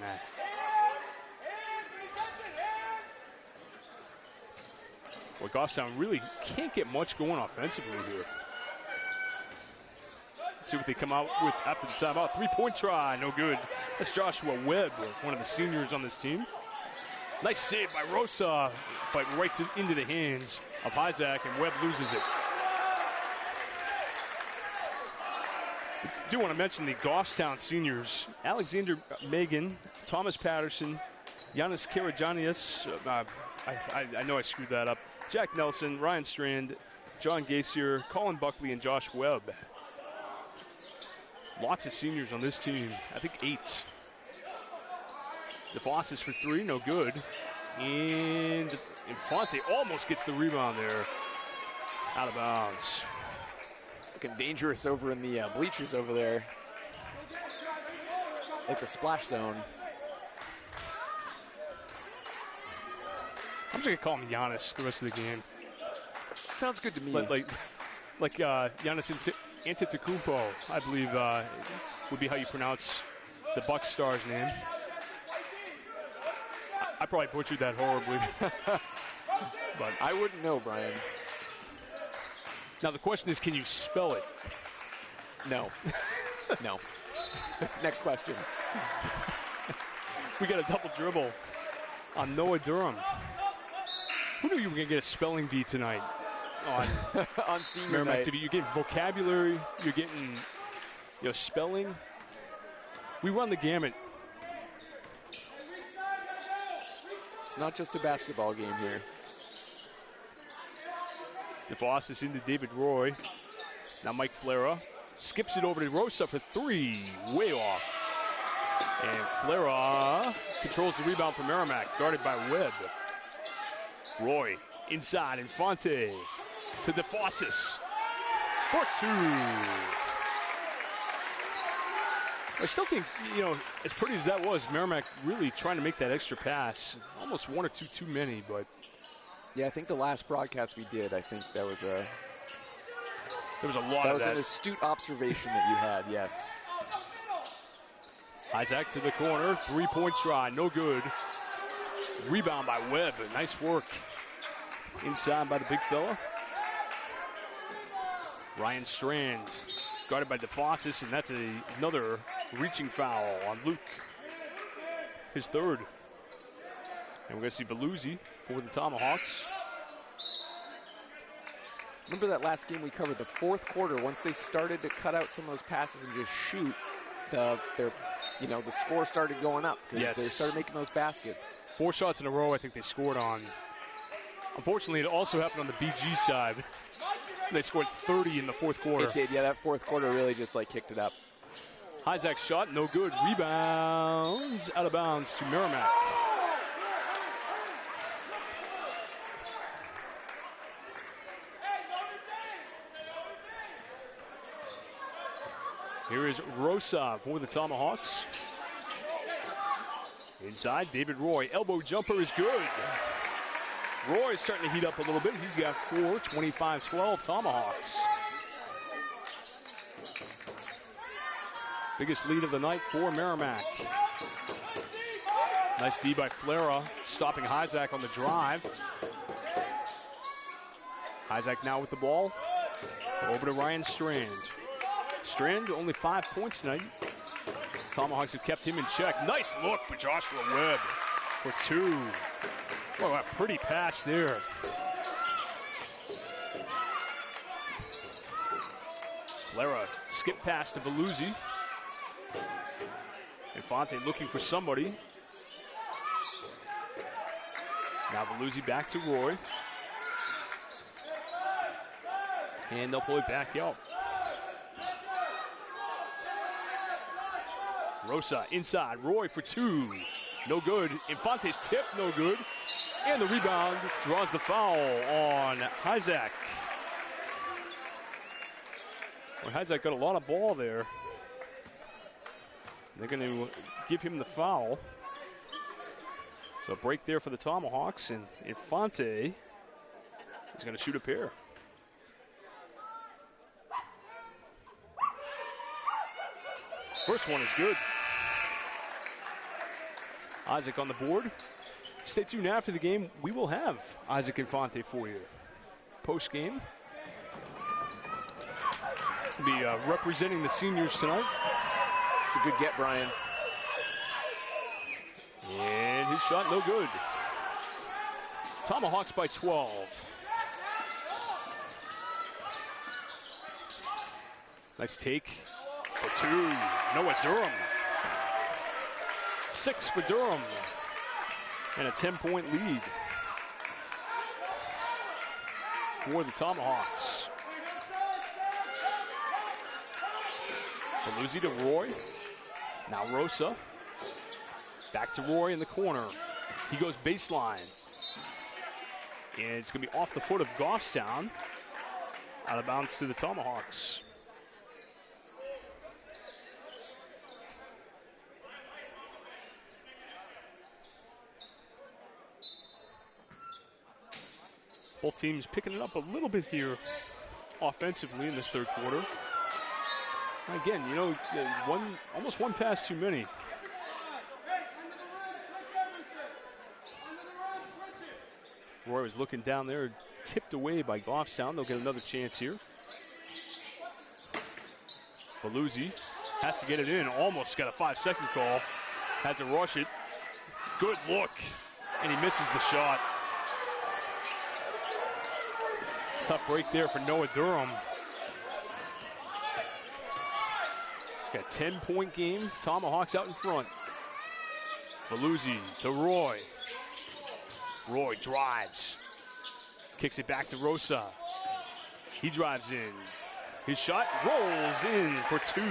Well, Goffstown really can't get much going offensively here. Let's see what they come out with after the timeout. Three-point try, no good. That's Joshua Webb, one of the seniors on this team. Nice save by Rosa, but right into the hands of Isaac, and Webb loses it. I do want to mention the Goffstown seniors. Alexander Megan, Thomas Patterson, Giannis Karajanias, I know I screwed that up. Jack Nelson, Ryan Strand, John Gasier, Colin Buckley, and Josh Webb. Lots of seniors on this team. I think 8. DeFossis for 3, no good. And Infante almost gets the rebound there. Out of bounds. Looking dangerous over in the bleachers over there. Like the splash zone. I'm just going to call him Giannis the rest of the game. Sounds good to me. Like Giannis Antetokounmpo, I believe would be how you pronounce the Bucks star's name. I probably butchered that horribly. But I wouldn't know, Brian. Now the question is, can you spell it? No. No. Next question. We got a double dribble on Noah Durham. Who knew you were going to get a spelling bee tonight on on senior Merrimack night? TV? You're getting vocabulary. You're getting spelling. We run the gamut. It's not just a basketball game here. DeFossis into David Roy. Now Mike Flera skips it over to Rosa for 3. Way off. And Flera controls the rebound for Merrimack, guarded by Webb. Roy inside, Infante to DeFossis for 2. I still think, as pretty as that was, Merrimack really trying to make that extra pass. Almost 1 or 2 too many, but. Yeah, I think the last broadcast we did, I think that was a. There was a lot that of that. was an astute observation that you had, yes. Isaac to the corner, 3-point try, no good. Rebound by Webb, nice work. Inside by the big fella. Ryan Strand guarded by DeFossis, and that's another reaching foul on Luke. His third. And we're going to see Veluzzi for the Tomahawks. Remember that last game we covered, the fourth quarter, once they started to cut out some of those passes and just shoot, the score started going up because they started making those baskets. 4 shots in a row I think they scored on. Unfortunately, it also happened on the BG side. They scored 30 in the fourth quarter. It did, yeah, that fourth quarter really just kicked it up. Hisack's shot, no good. Rebounds out of bounds to Merrimack. Here is Rosa for the Tomahawks. Inside, David Roy. Elbow jumper is good. Roy is starting to heat up a little bit. He's got 4, 25-12 Tomahawks. Biggest lead of the night for Merrimack. Nice D by Flera, stopping Hisack on the drive. Hisack now with the ball. Over to Ryan Strand. Strand only 5 points tonight. Tomahawks have kept him in check. Nice look for Joshua Webb for 2. Boy, a pretty pass there. Flera skip pass to Veluzzi. Infante looking for somebody. Now Veluzzi back to Roy. And they'll pull it back out. Rosa inside, Roy for 2. No good. Infante's tip, no good. And the rebound draws the foul on Hisack. Well, Hisack got a lot of ball there. They're going to give him the foul. So a break there for the Tomahawks, and Infante is going to shoot a pair. First one is good. Isaac on the board. Stay tuned after the game. We will have Isaac Infante for you. Post game. Be representing the seniors tonight. It's a good get, Brian. And his shot no good. Tomahawks by 12. Nice take for 2. Noah Durham. 6 for Durham. And a 10-point lead for the Tomahawks. Veluzzi to Roy. Now Rosa. Back to Roy in the corner. He goes baseline. And it's going to be off the foot of Goffstown. Out of bounds to the Tomahawks. Both teams picking it up a little bit here offensively in this third quarter. Again, you know, almost one pass too many. Roy was looking down there, tipped away by Goffstown. They'll get another chance here. Veluzzi has to get it in. Almost got a 5-second call. Had to rush it. Good look. And he misses the shot. Tough break there for Noah Durham. Got a 10-point game. Tomahawks out in front. Veluzzi to Roy. Roy drives. Kicks it back to Rosa. He drives in. His shot rolls in for 2.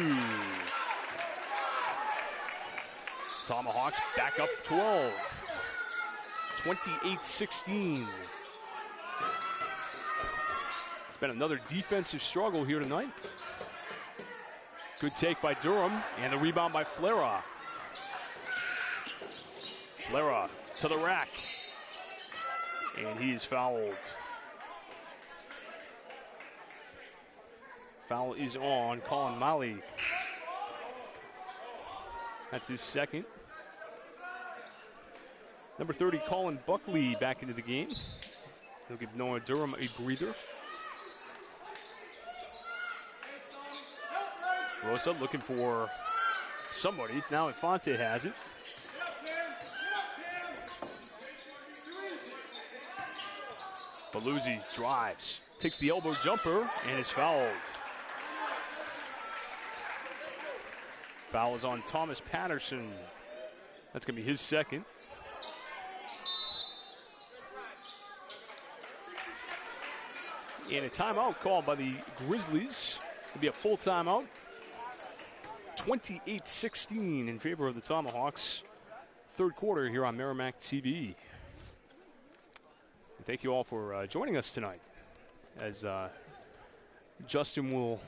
Tomahawks back up 12. 28-16. It's been another defensive struggle here tonight. Good take by Durham, and the rebound by Flera. Flera to the rack. And he is fouled. Foul is on Colin Malley. That's his second. Number 30, Colin Buckley, back into the game. He'll give Noah Durham a breather. Rosa looking for somebody. Now Infante has it. Baluzzi drives, takes the elbow jumper, and is fouled. Foul is on Thomas Patterson. That's going to be his second. And a timeout called by the Grizzlies. It'll be a full timeout. 28-16 in favor of the Tomahawks. Third quarter here on Merrimack TV. And thank you all for joining us tonight. As Justin will...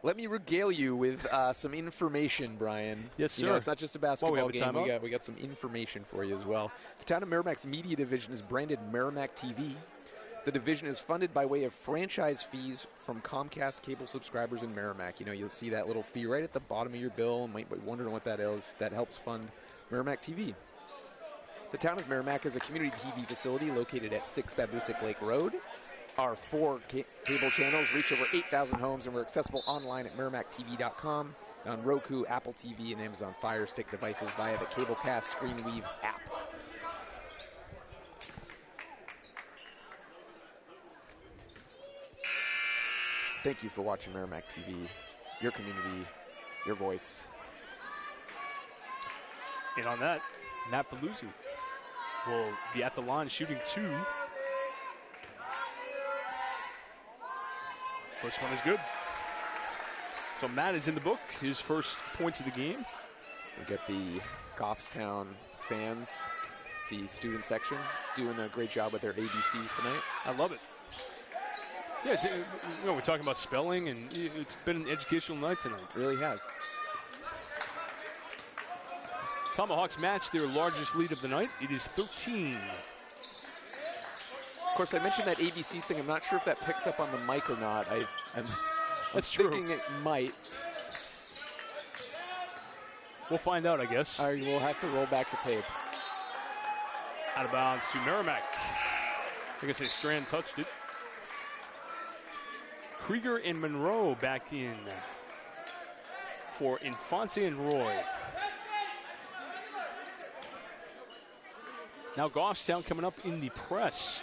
Let me regale you with some information, Brian. Yes, sir. You know, it's not just a basketball we have a game. We got some information for you as well. The town of Merrimack's media division is branded Merrimack TV. The division is funded by way of franchise fees from Comcast cable subscribers in Merrimack. You know, you'll see that little fee right at the bottom of your bill and might be wondering what that is. That helps fund Merrimack TV. The town of Merrimack is a community TV facility located at 6 Babusick Lake Road. Our 4 cable channels reach over 8,000 homes, and we're accessible online at merrimacktv.com, on Roku, Apple TV, and Amazon Fire Stick devices via the Cablecast ScreenWeave app. Thank you for watching Merrimack TV, your community, your voice. And on that, Matt Baluzzi will be at the line shooting 2. First one is good. So Matt is in the book, his first points of the game. We get the Goffstown fans, the student section, doing a great job with their ABCs tonight. I love it. Yeah, we're talking about spelling, and it's been an educational night tonight. It really has. Tomahawks match their largest lead of the night. It is 13. Of course, I mentioned that ABCs thing. I'm not sure if that picks up on the mic or not. I'm thinking it might. We'll find out, I guess. We'll have to roll back the tape. Out of bounds to Merrimack. I think I say Strand touched it. Krieger and Monroe back in for Infante and Roy. Now Goffstown coming up in the press.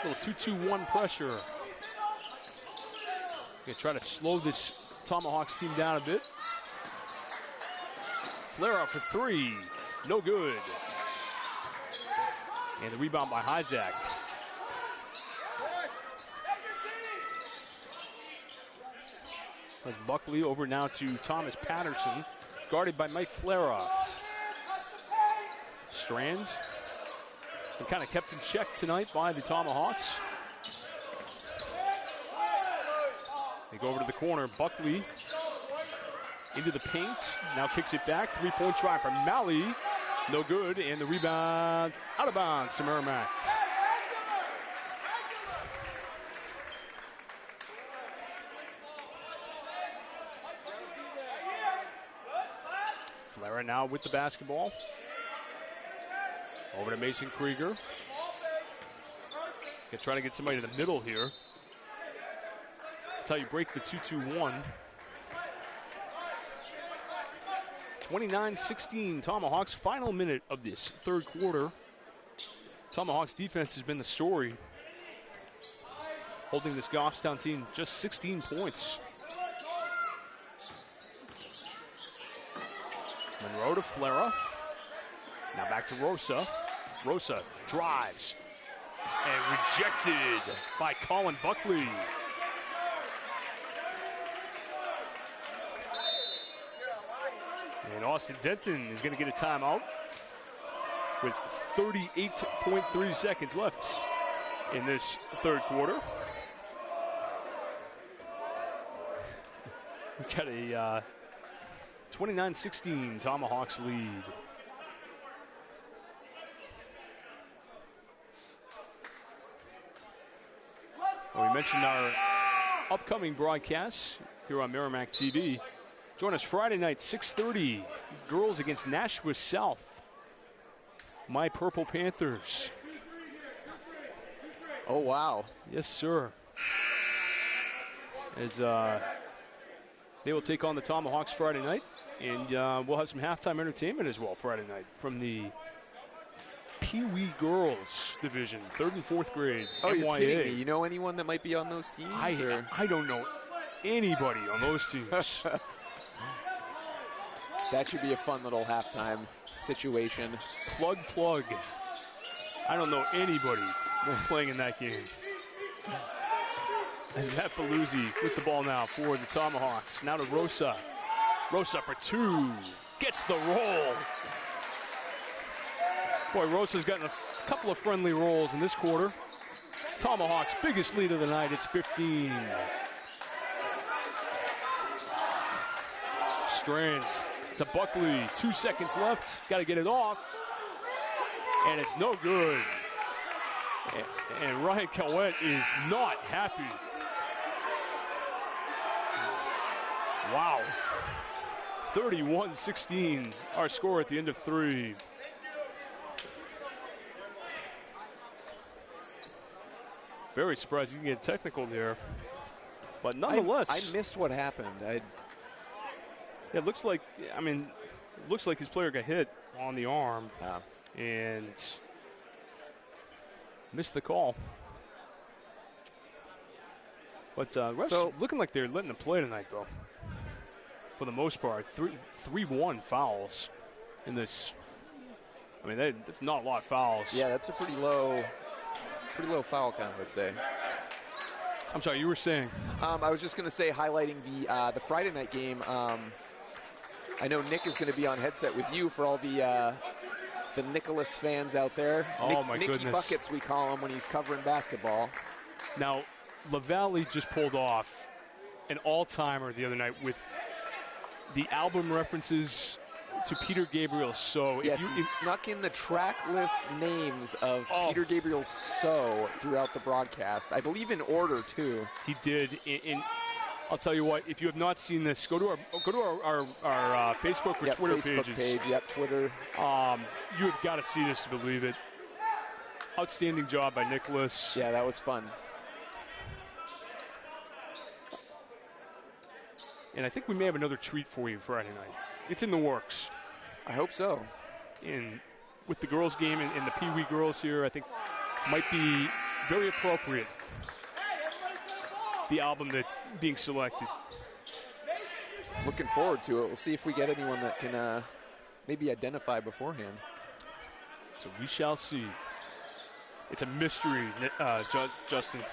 Little 2-2-1 pressure. Gonna try to slow this Tomahawks team down a bit. Flare out for 3. No good. And the rebound by Hyzak. As Buckley over now to Thomas Patterson, guarded by Mike Flera. Strands been kind of kept in check tonight by the Tomahawks. They go over to the corner. Buckley into the paint. Now kicks it back. 3-point try from Malley. No good. And the rebound out of bounds to Merrimack. Flera now with the basketball. Over to Mason Krieger. Gonna try to get somebody in the middle here. That's how you break the 2-2-1. 29-16, Tomahawks, final minute of this third quarter. Tomahawks defense has been the story, holding this Goffstown team just 16 points. Monroe to Flera. Now back to Rosa. Rosa drives and rejected by Colin Buckley. And Austin Denton is going to get a timeout with 38.3 seconds left in this third quarter. We got a 29-16 Tomahawks lead. Well, we mentioned our upcoming broadcasts here on Merrimack TV. Join us Friday night, 6:30. Girls against Nashua South. My Purple Panthers. Oh, wow. Yes, sir. As They will take on the Tomahawks Friday night, and we'll have some halftime entertainment as well Friday night from the Pee Wee Girls Division, 3rd and 4th grade. Oh, MYA. you're kidding me. You know anyone that might be on those teams? I don't know anybody on those teams. That should be a fun little halftime situation. Plug. I don't know anybody playing in that game. As Matt Faluzzi with the ball now for the Tomahawks. Now to Rosa. Rosa for 2. Gets the roll. Boy, Rosa's gotten a couple of friendly rolls in this quarter. Tomahawks' biggest lead of the night. It's 15. Strand to Buckley. 2 seconds left. Got to get it off. And it's no good. And Ryan Calwett is not happy. Wow. 31-16, our score at the end of 3. Very surprised you can get technical there. But nonetheless. I missed what happened. It looks like, his player got hit on the arm and missed the call. But refs looking like they're letting them play tonight, though. For the most part, 3-1 fouls in this. I mean, that's not a lot of fouls. Yeah, that's a pretty low foul count, I'd say. I'm sorry, you were saying? I was just going to say, highlighting the Friday night game. I know Nick is going to be on headset with you for all the Nicholas fans out there. Oh, my Nicky goodness. Buckets, we call him when he's covering basketball. Now, LaValle just pulled off an all-timer the other night with the album references to Peter Gabriel's So. Yes, he snuck in the track list names of Peter Gabriel's So throughout the broadcast. I believe in order, too. He did. I'll tell you what, if you have not seen this, go to our Facebook or Twitter Facebook pages. Page, Twitter. You have got to see this to believe it. Outstanding job by Nicholas. Yeah, that was fun. And I think we may have another treat for you Friday night. It's in the works. I hope so. And with the girls game and the Pee Wee girls here, I think might be very appropriate. The album that's being selected. Looking forward to it. We'll see if we get anyone that can maybe identify beforehand. So we shall see. It's a mystery, Justin.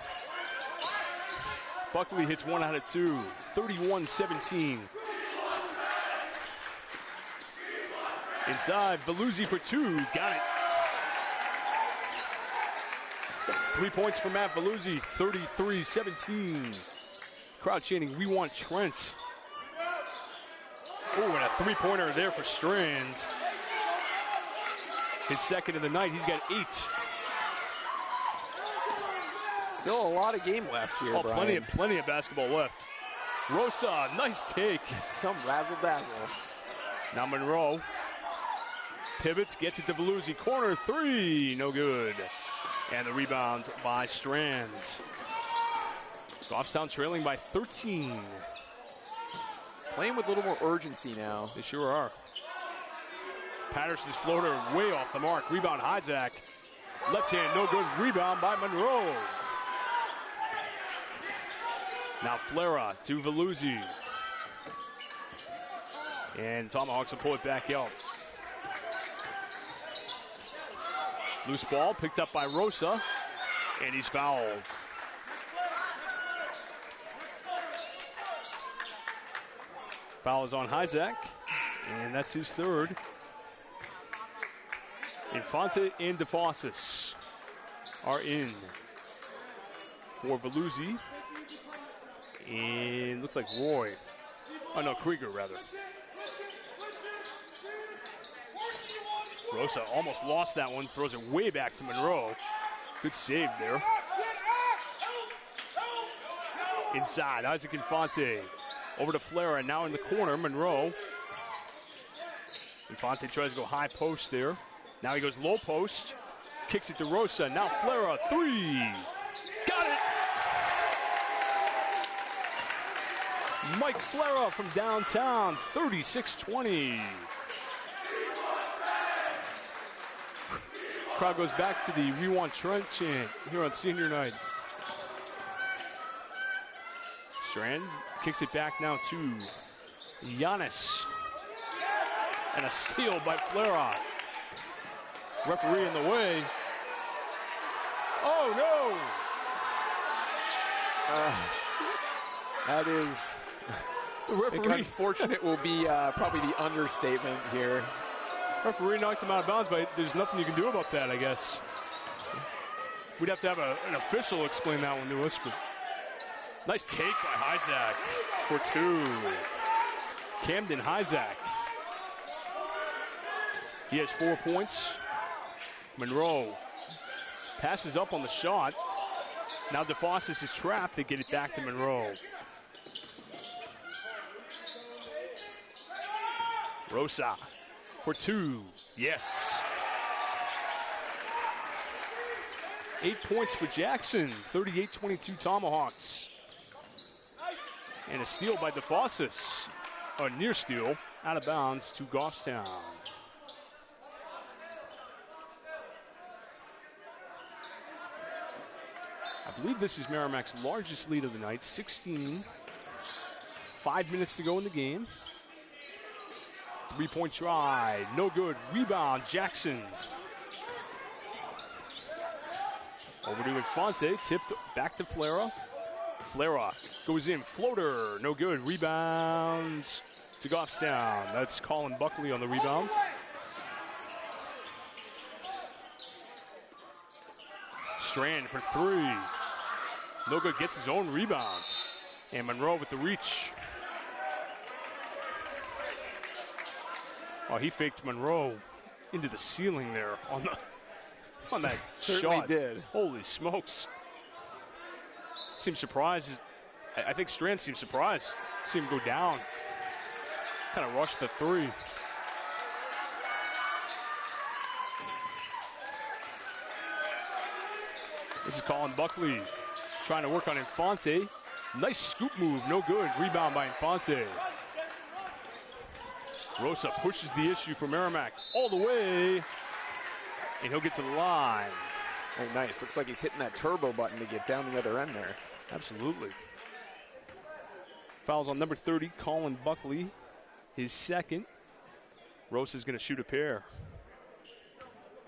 Buckley hits 1 out of 2, 31-17. Inside, Veluzzi for 2, got it. 3 points for Matt Veluzzi, 33-17. Crowd chanting, "We want Trent." Oh, and a three-pointer there for Strand. His second of the night, he's got 8. Still a lot of game left here, Brian. Plenty of basketball left. Rosa, nice take. Some razzle-dazzle. Now Monroe pivots, gets it to Veluzzi. Corner 3, no good. And the rebound by Strand. Goffstown trailing by 13. Playing with a little more urgency now. They sure are. Patterson's floater way off the mark. Rebound, Hyzak. Left hand, no good. Rebound by Monroe. Now Flera to Veluzzi. And Tomahawks will pull it back out. Loose ball picked up by Rosa, and he's fouled. Foul is on Hyzak, and that's his third. Infante and DeFossis are in for Veluzzi. And looked like Roy. Oh, no, Krieger, rather. Rosa almost lost that one, throws it way back to Monroe. Good save there. Inside, Isaac Infante. Over to Flera, now in the corner, Monroe. Infante tries to go high post there. Now he goes low post. Kicks it to Rosa. Now Flera, 3. Got it! Mike Flera from downtown, 36-20. Crowd goes back to the We Want Trent chant here on senior night. Strand kicks it back now to Giannis. And a steal by Flera. Referee in the way. Oh, no! That is, The I think referee, unfortunate will be probably the understatement here. referee knocked him out of bounds, but there's nothing you can do about that, I guess. We'd have to have an official explain that one to us. But nice take by Hyzak for 2. Camden Hyzak. He has 4 points. Monroe passes up on the shot. Now DeFossis is trapped. They get it back to Monroe. Rosa for 2. Yes. 8 points for Jackson. 38-22 Tomahawks. And a steal by DeFossis. A near steal out of bounds to Goffstown. I believe this is Merrimack's largest lead of the night, 16. 5 minutes to go in the game. 3-point try, no good. Rebound, Jackson. Over to Infante, tipped back to Flera. Flera goes in, floater, no good. Rebound to Goffstown. That's Colin Buckley on the rebound. Strand for 3. No good, gets his own rebound. And Monroe with the reach. Oh, he faked Monroe into the ceiling there on that Certainly shot. did. Holy smokes. Seems surprised. I think Strand seemed surprised. See him go down. Kind of rushed the 3. This is Colin Buckley trying to work on Infante. Nice scoop move, no good. Rebound by Infante. Rosa pushes the issue for Merrimack all the way, and he'll get to the line. Very nice. Looks like he's hitting that turbo button to get down the other end there. Absolutely. Fouls on number 30, Colin Buckley, his second. Rosa's going to shoot a pair.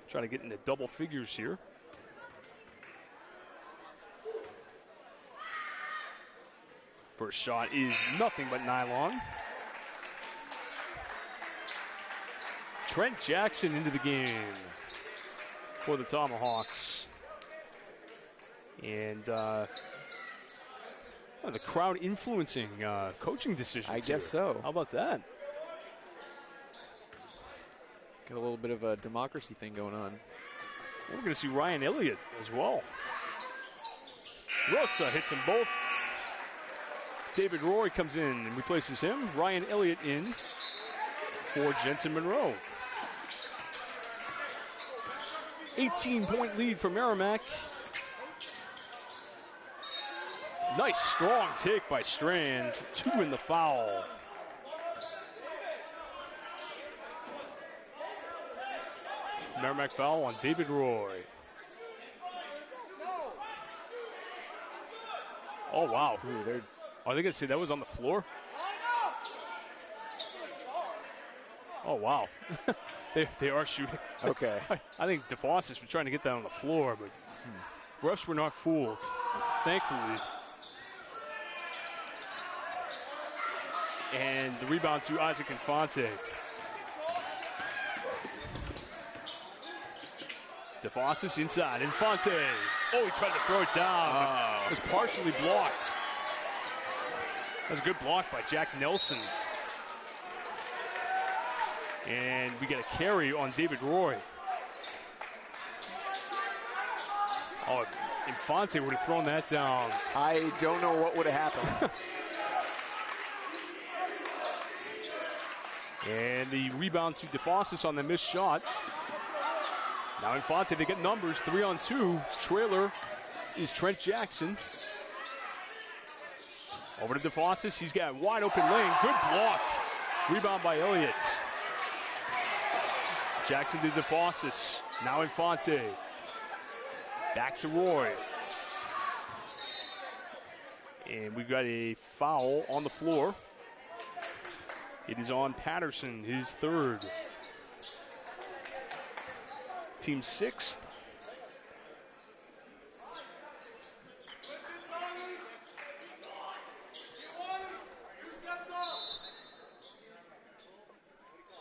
Try to get into double figures here. First shot is nothing but nylon. Trent Jackson into the game for the Tomahawks. And the crowd influencing coaching decisions. I guess so. How about that? Got a little bit of a democracy thing going on. We're going to see Ryan Elliott as well. Rosa hits them both. David Roy comes in and replaces him. Ryan Elliott in for Jensen Monroe. 18-point lead for Merrimack. Nice strong take by Strand. 2 in the foul. Merrimack foul on David Roy. Oh, wow. Ooh, Are they going to say that was on the floor? Oh, wow. they are shooting. okay. I think DeFossis was trying to get that on the floor, but refs were not fooled, thankfully. And the rebound to Isaac Infante. DeFossis inside. Infante. Oh, he tried to throw it down. It was partially blocked. That was a good block by Jack Nelson. And we get a carry on David Roy. Oh, Infante would have thrown that down. I don't know what would have happened. And the rebound to DeFossis on the missed shot. Now Infante, they get numbers, 3-on-2. Trailer is Trent Jackson. Over to DeFossis. He's got a wide open lane. Good block. Rebound by Elliott. Jackson to DeFossis. Now Infante. Back to Roy. And we've got a foul on the floor. It is on Patterson, his third. Team sixth.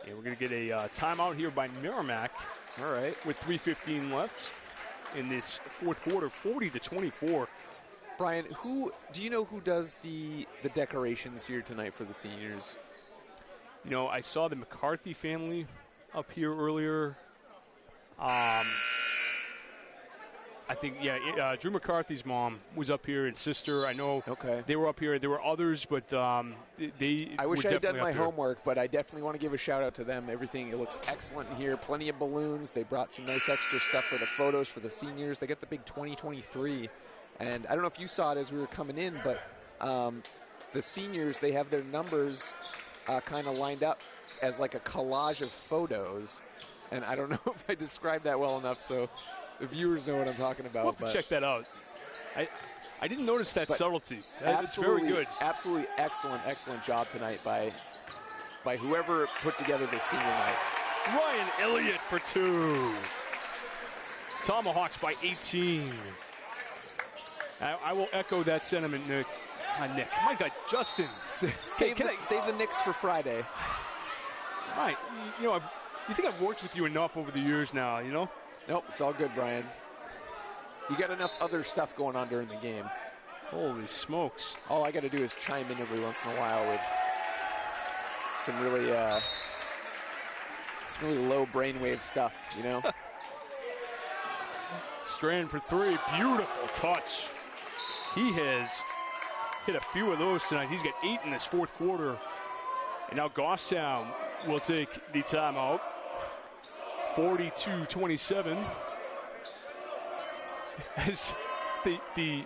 And we're going to get a timeout here by Merrimack. All right. With 3:15 left in this fourth quarter, 40-24. Brian, do you know who does the decorations here tonight for the seniors? You know, I saw the McCarthy family up here earlier. I think, Drew McCarthy's mom was up here and sister. I know they were up here. There were others, but they I wish were I had done definitely my up here. homework, but I definitely want to give a shout out to them. Everything, it looks excellent in here. Plenty of balloons. They brought some nice extra stuff for the photos for the seniors. They got the big 2023. And I don't know if you saw it as we were coming in, but the seniors, they have their numbers kind of lined up as like a collage of photos. And I don't know if I described that well enough, so the viewers know what I'm talking about. We'll have to check that out. I didn't notice that subtlety. It's very good. Absolutely excellent job tonight by whoever put together this senior night. Ryan Elliott for two. Tomahawks by 18. I will echo that sentiment, Nick. My God, Justin. Save the Knicks for Friday. Right. You know, you think I've worked with you enough over the years now, you know? Nope, it's all good, Brian. You got enough other stuff going on during the game. Holy smokes. All I got to do is chime in every once in a while with some really low brainwave stuff, you know? Strand for three. Beautiful touch. He has hit a few of those tonight. He's got 8 in this fourth quarter. And now Goffstown will take the timeout. 42-27. As the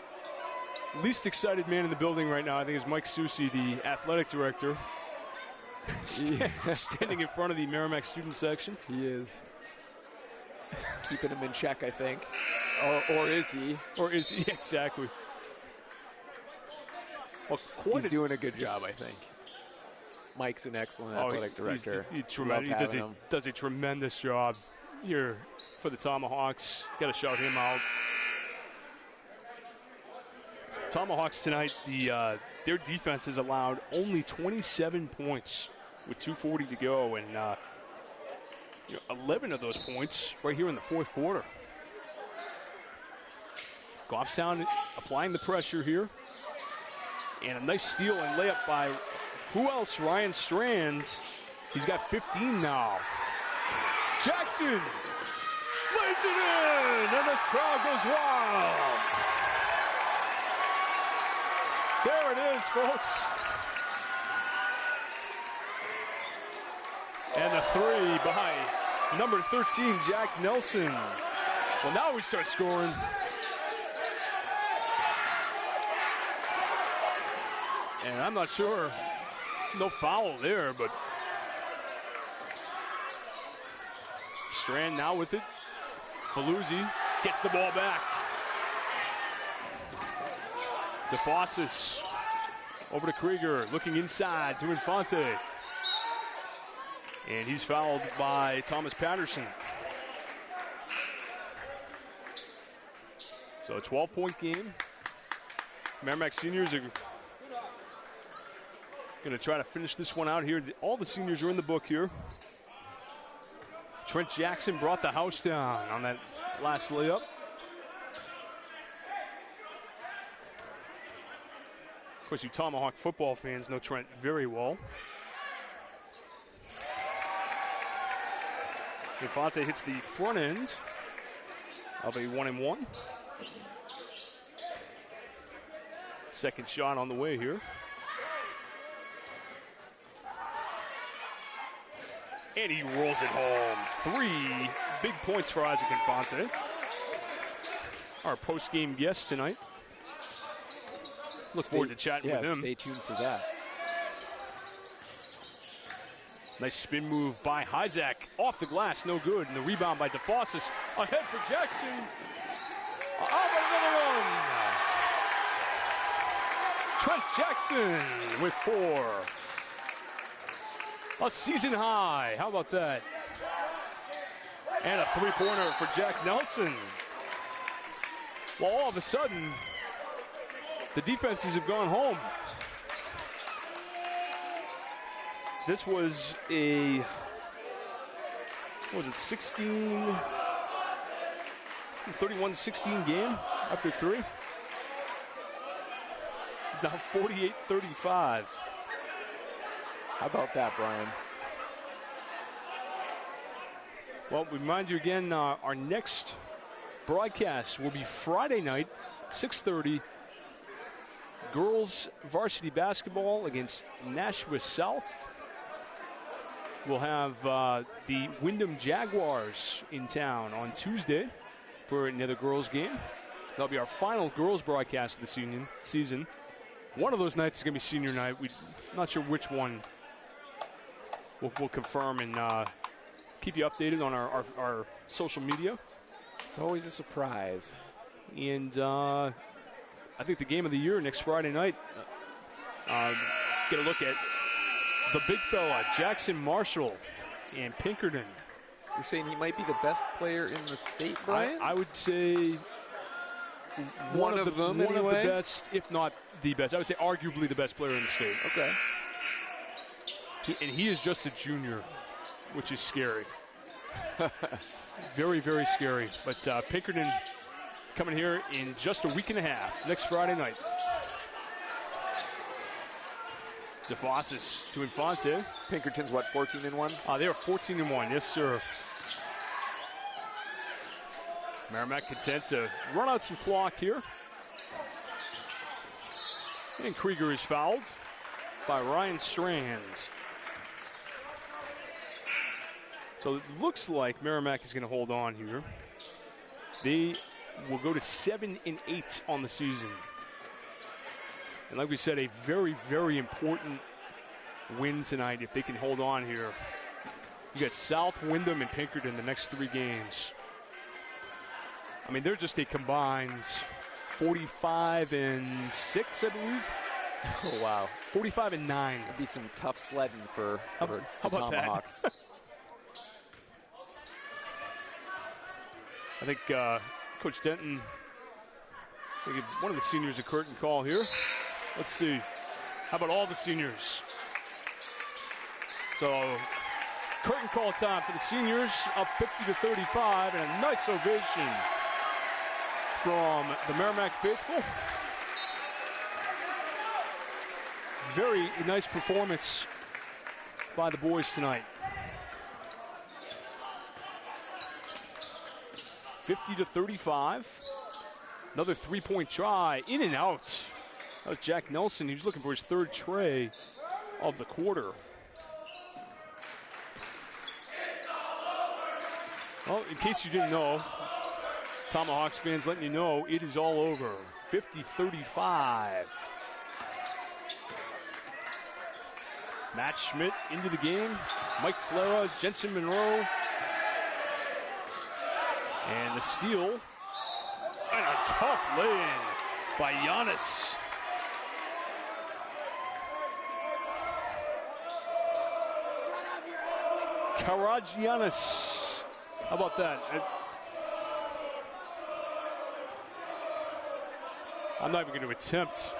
least excited man in the building right now, I think, is Mike Susi, the athletic director, standing in front of the Merrimack student section. He is. Keeping him in check, I think. Or is he? Or is he? Exactly. Well, he's doing a good job, I think. Mike's an excellent athletic director. He does a tremendous job here for the Tomahawks. Got to shout him out. Tomahawks tonight, their defense has allowed only 27 points with 2:40 to go, and 11 of those points right here in the fourth quarter. Goffstown applying the pressure here. And a nice steal and layup by who else? Ryan Strand. He's got 15 now. Jackson lays it in, and this crowd goes wild. There it is, folks. And a three by number 13, Jack Nelson. Well, now we start scoring. And I'm not sure, no foul there, but Strand now with it. Faluzzi gets the ball back. DeFossis over to Krieger, looking inside to Infante. And he's fouled by Thomas Patterson. So a 12-point game. Merrimack seniors are going to try to finish this one out here. All the seniors are in the book here. Trent Jackson brought the house down on that last layup. Of course, you Tomahawk football fans know Trent very well. Infante hits the front end of a 1-and-1. Second shot on the way here. And he rolls it home. 3 big points for Isaac Infante. Our post-game guest tonight. Look forward to chatting with him. Stay tuned for that. Nice spin move by Hyzak. Off the glass, no good. And the rebound by DeFossis. Ahead for Jackson. Another one. Trent Jackson with 4. A season high. How about that? And a three-pointer for Jack Nelson. Well, all of a sudden, the defenses have gone home. This was a, what was it, 31-16 game after 3. It's now 48-35. How about that, Brian? Well, we remind you again, our next broadcast will be Friday night, 6:30. Girls varsity basketball against Nashua South. We'll have the Wyndham Jaguars in town on Tuesday for another girls game. That'll be our final girls broadcast of the season. One of those nights is going to be senior night. We're not sure which one. We'll confirm and keep you updated on our social media. It's always a surprise. And I think the game of the year next Friday night, get a look at the big fella, Jackson Marshall and Pinkerton. You're saying he might be the best player in the state, Brian? I would say one of the best, if not the best. I would say arguably the best player in the state. Okay. And he is just a junior, which is scary. Very, very scary. But Pinkerton coming here in just a week and a half, next Friday night. DeFossis to Infante. Pinkerton's what, 14-1? They are 14-1, yes, sir. Merrimack content to run out some clock here. And Krieger is fouled by Ryan Strand. So it looks like Merrimack is going to hold on here. They will go to 7-8 on the season. And like we said, a very, very important win tonight if they can hold on here. You got South, Wyndham, and Pinkerton the next 3 games. I mean, they're just a combined 45-6, I believe. Oh, wow. 45-9. That'd be some tough sledding for how the about Tomahawks. That? I think Coach Denton, they give one of the seniors a curtain call here. Let's see. How about all the seniors? So, curtain call time for the seniors, up 50-35, and a nice ovation from the Merrimack faithful. Very nice performance by the boys tonight. 50-35. Another three-point try, in and out. That was Jack Nelson. He was looking for his 3rd tray of the quarter. Well, in case you didn't know, Tomahawks fans letting you know, it is all over. 50-35. Matt Schmidt into the game. Mike Flera, Jensen Monroe. And the steal. And a tough lay-in by Giannis. Karagiannis. How about that? I'm not even going to attempt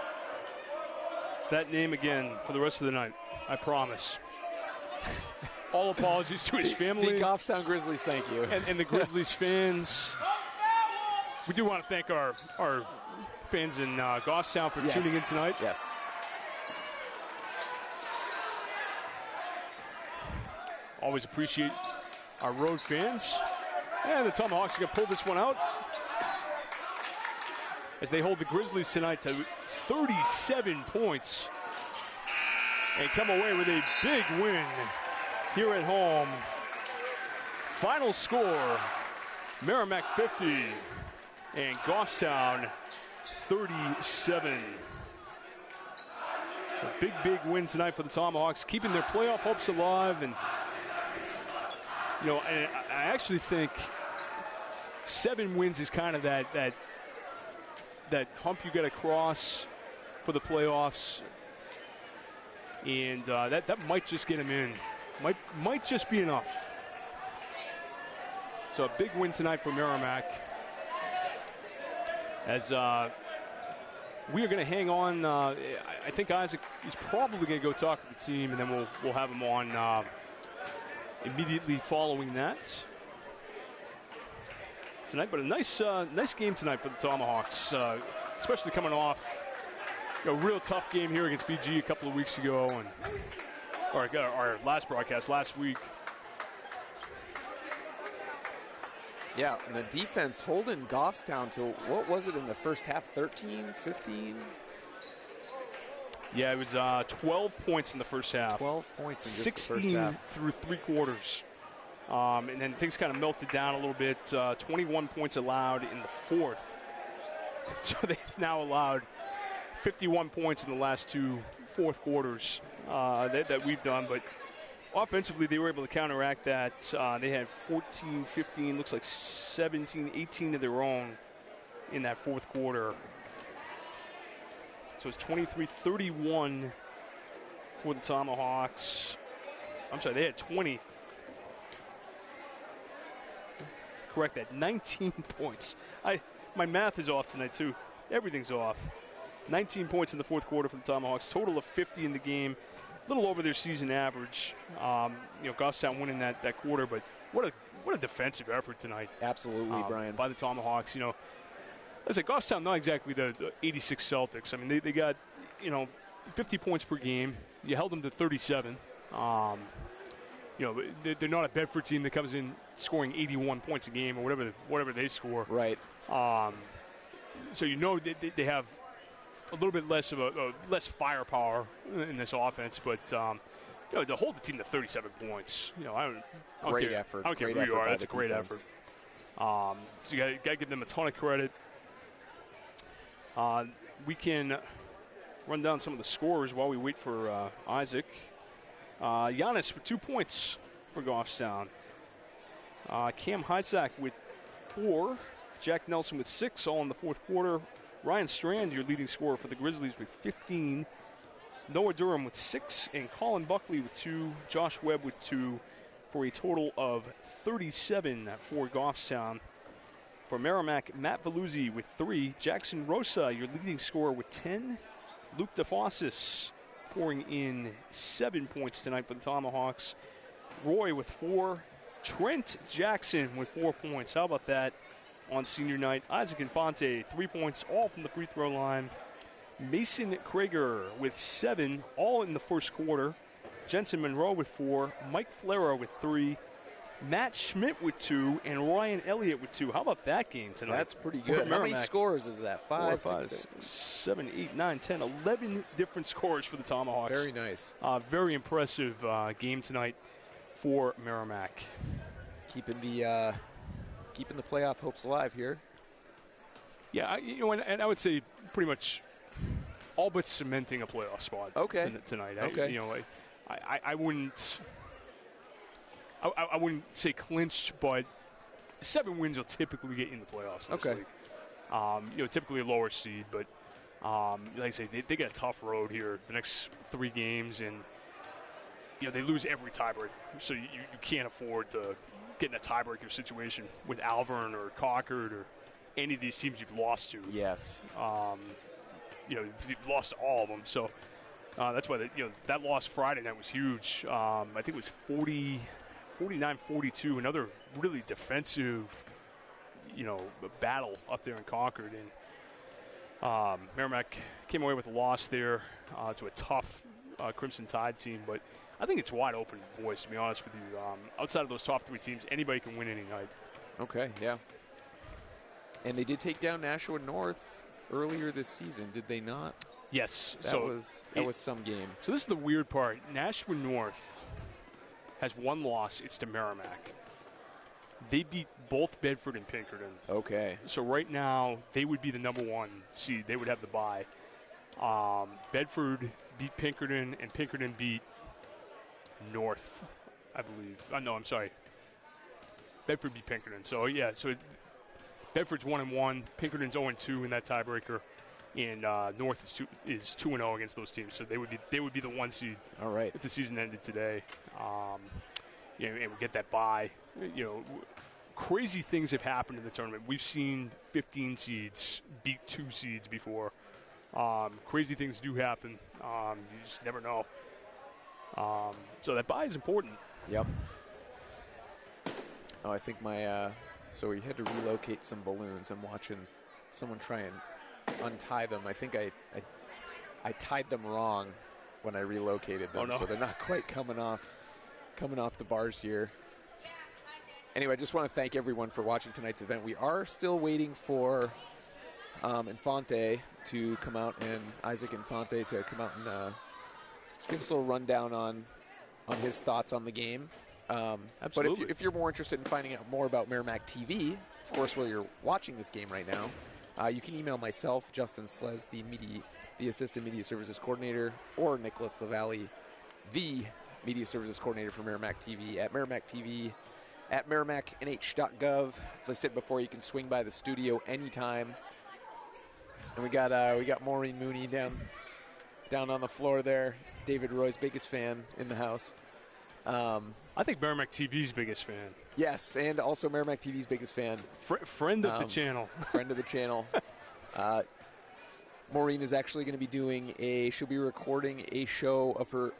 that name again for the rest of the night. I promise. All apologies to his family. The Goffstown Grizzlies, thank you. And the Grizzlies fans. We do want to thank our fans in Goffstown for tuning in tonight. Yes. Always appreciate our road fans. And the Tomahawks are going to pull this one out as they hold the Grizzlies tonight to 37 points and come away with a big win here at home. Final score, Merrimack 50 and Goffstown 37. So big win tonight for the Tomahawks, keeping their playoff hopes alive. And, and I actually think 7 wins is kind of that hump you got to cross for the playoffs. And that might just get them in. Might just be enough. So a big win tonight for Merrimack. As we are going to hang on. I think Isaac is probably going to go talk to the team, and then we'll have him on immediately following that tonight. But a nice game tonight for the Tomahawks, especially coming off a real tough game here against BG a couple of weeks ago, and our last broadcast last week. Yeah, and the defense holding Goffstown to, what was it in the first half, 13, 15? Yeah, it was 12 points in the first half. 12 points in just 16 the first half. through 3 quarters. And then things kind of melted down a little bit. 21 points allowed in the fourth. So they've now allowed 51 points in the last 2 fourth quarters that we've done. But offensively, they were able to counteract that. They had 14, 15, looks like 17, 18 of their own in that fourth quarter. So it's 23-31 for the Tomahawks. I'm sorry, they had 20. Correct that, 19 points. My math is off tonight, too. Everything's off. 19 points in the fourth quarter for the Tomahawks. Total of 50 in the game. A little over their season average. Goffstown winning that quarter, but what a defensive effort tonight. Absolutely, Brian. By the Tomahawks. I say Goffstown, not exactly the 86 Celtics. I mean, they got 50 points per game. You held them to 37. They're not a Bedford team that comes in scoring 81 points a game or whatever they score. Right. So they have a little bit less of less firepower in this offense, but to hold the team to 37 points, Great effort. I don't care who you are. That's a great effort. So you got to give them a ton of credit. We can run down some of the scores while we wait for Isaac. Giannis with 2 points for Goffstown. Cam Heitzak with 4. Jack Nelson with 6, all in the fourth quarter. Ryan Strand, your leading scorer for the Grizzlies, with 15. Noah Durham with 6, and Colin Buckley with 2. Josh Webb with 2, for a total of 37 for Goffstown. For Merrimack, Matt Veluzzi with 3. Jackson Rosa, your leading scorer, with 10. Luke DeFossis pouring in 7 points tonight for the Tomahawks. Roy with 4. Trent Jackson with 4 points. How about that on senior night? Isaac Infante, 3 points, all from the free throw line. Mason Krager with 7, all in the first quarter. Jensen Monroe with 4. Mike Flera with 3. Matt Schmidt with 2, and Ryan Elliott with 2. How about that game tonight? That's pretty good. How many scores is that? 5, 6, 7, 8, 9, 10, 11 different scores for the Tomahawks. Very nice. Very impressive game tonight for Merrimack. Keeping the playoff hopes alive here. Yeah, and I would say pretty much all but cementing a playoff spot. Okay. Tonight. Okay. I wouldn't. I wouldn't say clinched, but 7 wins will typically get you in the playoffs. Okay. League. Typically a lower seed, but like I say, they got a tough road here the next 3 games, and they lose every tiebreaker, so you can't afford to get in a tiebreaker situation with Alvern or Concord or any of these teams you've lost to. Yes. You've lost to all of them, so that's why that loss Friday night was huge. I think it was 49-42, another really defensive, battle up there in Concord. And Merrimack came away with a loss there to a tough Crimson Tide team. But I think it's wide open, boys, to be honest with you. Outside of those top 3 teams, anybody can win any night. Okay, yeah. And they did take down Nashua North earlier this season, did they not? Yes. That was some game. So this is the weird part. Nashua North has 1 loss. It's to Merrimack. They beat both Bedford and Pinkerton. Okay. So right now, they would be the number 1 seed. They would have the bye. Bedford beat Pinkerton, and Pinkerton beat North, I believe. No, I'm sorry. Bedford beat Pinkerton. So, yeah, Bedford's 1-1. Pinkerton's 0-2 in that tiebreaker. And North is 2-0 against those teams. So they would be the 1 seed. All right. If the season ended today. And we get that bye. Crazy things have happened in the tournament. We've seen 15 seeds beat 2 seeds before. Crazy things do happen. You just never know. So that bye is important. Yep. Oh, I think so we had to relocate some balloons. I'm watching someone try and untie them. I think I tied them wrong when I relocated them, so they're not quite coming off the bars here. Anyway, I just want to thank everyone for watching tonight's event. We are still waiting for Infante to come out, and Isaac Infante to come out and give us a little rundown on his thoughts on the game. Absolutely. But if you're more interested in finding out more about Merrimack TV, of course, where you're watching this game right now, you can email myself, Justin Slez, the Assistant Media Services Coordinator, or Nicholas LaValle, the Media Services Coordinator for Merrimack TV, at Merrimack TV, at merrimacknh.gov. As I said before, you can swing by the studio anytime. And we got Maureen Mooney down on the floor there. David Roy's biggest fan in the house. I think Merrimack TV's biggest fan. Yes, and also Merrimack TV's biggest fan. Friend of the channel. Friend of the channel. Maureen is actually going to be she'll be recording a show of her,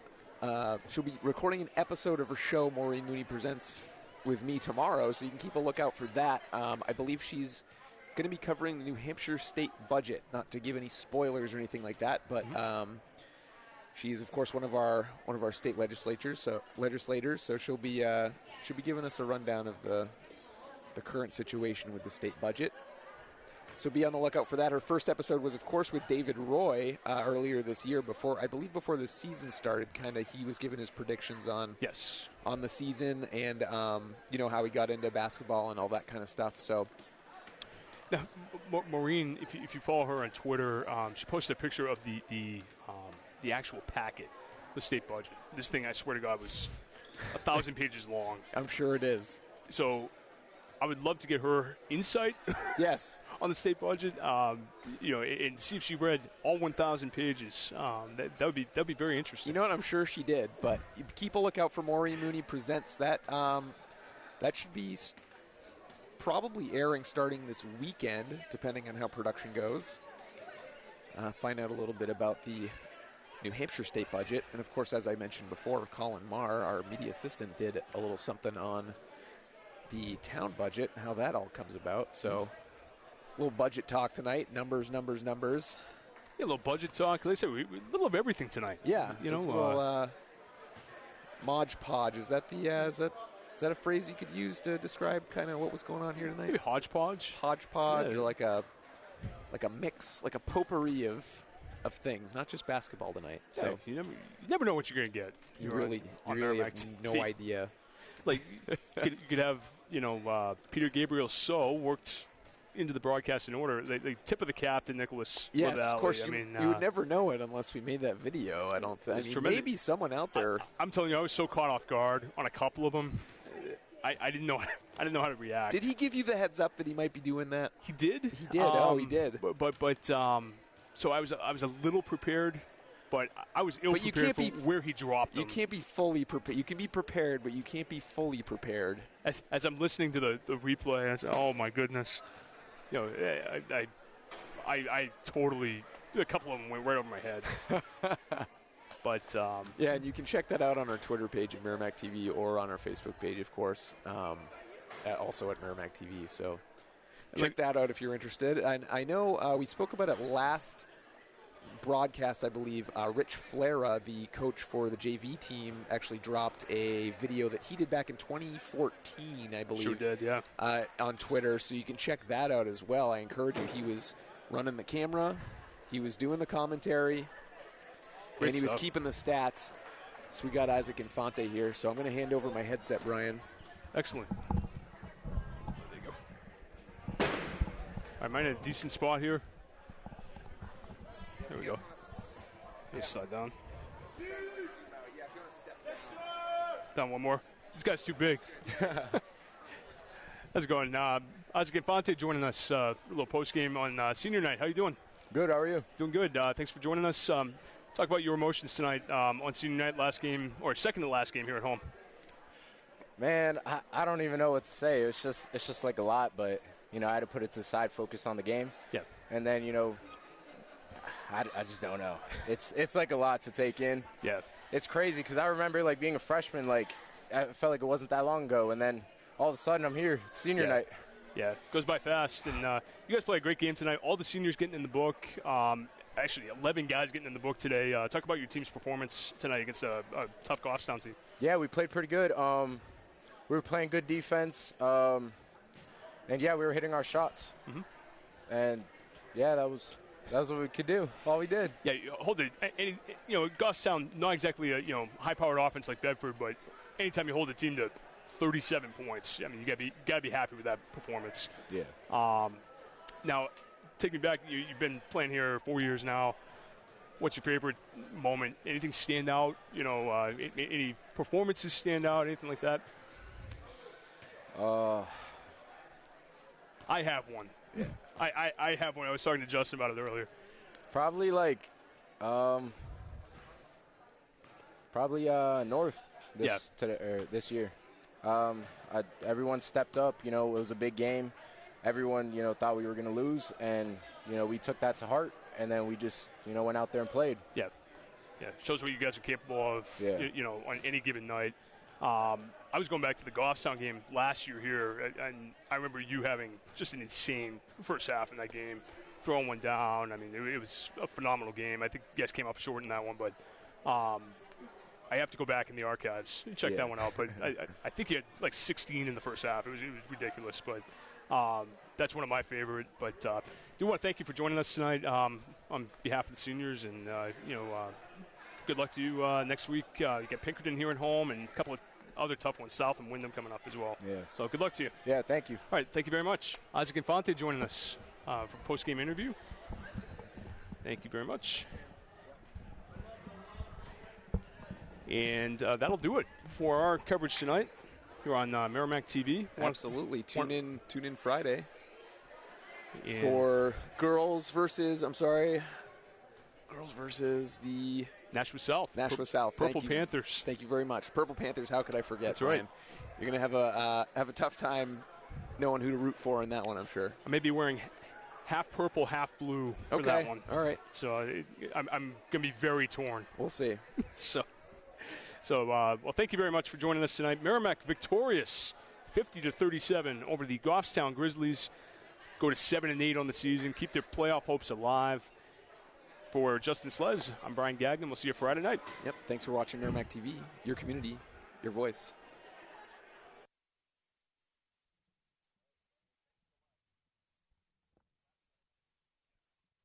she'll be recording an episode of her show, Maureen Mooney Presents, with me tomorrow, so you can keep a lookout for that. I believe she's going to be covering the New Hampshire state budget, not to give any spoilers or anything like that, but she's of course one of our state legislators, so she'll be giving us a rundown of the current situation with the state budget. So be on the lookout for that. Her first episode was, of course, with David Roy earlier this year, before the season started. He was giving his predictions on the season, and how he got into basketball and all that kind of stuff. So now, Maureen, if you follow her on Twitter, she posted a picture of the actual packet, the state budget. This thing, I swear to God, was 1,000 pages long. I'm sure it is. So I would love to get her insight. Yes. On the state budget, and see if she read all 1,000 pages. That'd be very interesting. You know what? I'm sure she did. But keep a lookout for Maureen Mooney Presents. That should be probably airing starting this weekend, depending on how production goes. Find out a little bit about the New Hampshire state budget, and of course, as I mentioned before, Colin Marr, our media assistant, did a little something on the town budget, how that all comes about. So. A little budget talk tonight. Numbers. Yeah, a little budget talk. Like I said, we a little of everything tonight. Yeah, a little Modge Podge. Is that a phrase you could use to describe kind of what was going on here tonight? Maybe hodgepodge. Hodgepodge, or like a mix, like a potpourri of things, not just basketball tonight. Yeah, so you never know what you're going to get. You really have no idea. Like you could have Peter Gabriel worked into the broadcast in order. The tip of the cap to Nicholas. Yes, LaValle. of course. You would never know it unless we made that video. I don't think. Maybe someone out there. I'm telling you, I was so caught off guard on a couple of them. I didn't know. I didn't know how to react. Did he give you the heads up that he might be doing that? He did. He did. He did. But so I was a little prepared. But I was ill-prepared for where he dropped them. You can't be fully prepared. You can be prepared, but you can't be fully prepared. As I'm listening to the replay, I said, "Oh my goodness." I totally, a couple of them went right over my head. But yeah, and you can check that out on our Twitter page at Merrimack TV, or on our Facebook page, of course, also at Merrimack TV. So check that out if you're interested. And I know we spoke about it last broadcast, I believe. Rich Flera, the coach for the JV team, actually dropped a video that he did back in 2014, I believe. Sure did, yeah. On Twitter, so you can check that out as well. I encourage you. He was running the camera, he was doing the commentary, and he was keeping the stats. So we got Isaac Infante here. So I'm going to hand over my headset, Brian. Excellent. There you go. All right, am I in a decent spot here? There we you go. Just slide down. Down one more. This guy's too big. How's it going? Isaac Infante joining us. A little post game on senior night. How you doing? Good. How are you? Doing good. Thanks for joining us. Talk about your emotions tonight on senior night, last game or second to last game here at home. Man, I don't even know what to say. It's just like a lot, but I had to put it to the side, focus on the game. Yeah. And then I just don't know. It's like a lot to take in. Yeah. It's crazy because I remember like being a freshman, like I felt like it wasn't that long ago, and then all of a sudden I'm here. It's senior night. Yeah, it goes by fast, and you guys play a great game tonight. All the seniors getting in the book. Actually, 11 guys getting in the book today. Talk about your team's performance tonight against a tough Goffstown team. Yeah, we played pretty good. We were playing good defense, and yeah, we were hitting our shots. Mm-hmm. And yeah, that was what we could do. All we did. Yeah, hold it. Goffstown, not exactly a high-powered offense like Bedford, but anytime you hold a team to 37 points, I mean, you gotta be happy with that performance. Yeah. Now, take me back. You've been playing here 4 years now. What's your favorite moment? Anything stand out? Any performances stand out? Anything like that? I have one. Yeah. I have one. I was talking to Justin about it earlier. Probably like, North this year. Everyone stepped up. It was a big game. Everyone, thought we were going to lose, and we took that to heart, and then we just, went out there and played. Yeah, shows what you guys are capable of. Yeah. On any given night. I was going back to the Goffstown game last year here, and I remember you having just an insane first half in that game, throwing one down. I mean, it was a phenomenal game. I think you guys came up short in that one, but I have to go back in the archives and check that one out. But I think you had like 16 in the first half. It was ridiculous, but that's one of my favorite. But I do want to thank you for joining us tonight on behalf of the seniors, and good luck to you next week. You get Pinkerton here at home and a couple of other tough ones, South and Wyndham coming up as well. Yeah. So good luck to you. Yeah, thank you. All right, thank you very much. Isaac Infante joining us for a post-game interview. Thank you very much. And that'll do it for our coverage tonight here on Merrimack TV. Absolutely. Tune in Friday for girls versus the Nashua South. South. Purple Panthers. Thank you very much. Purple Panthers. How could I forget? That's right. Brian? You're going to have a tough time knowing who to root for in that one, I'm sure. I may be wearing half purple, half blue for that one. All right. So I'm going to be very torn. We'll see. Well, thank you very much for joining us tonight. Merrimack victorious, 50-37 over the Goffstown Grizzlies. Go to 7-8 on the season. Keep their playoff hopes alive. For Justin Sles, I'm Brian Gagnon. We'll see you Friday night. Yep. Thanks for watching Merrimack TV. Your community, your voice.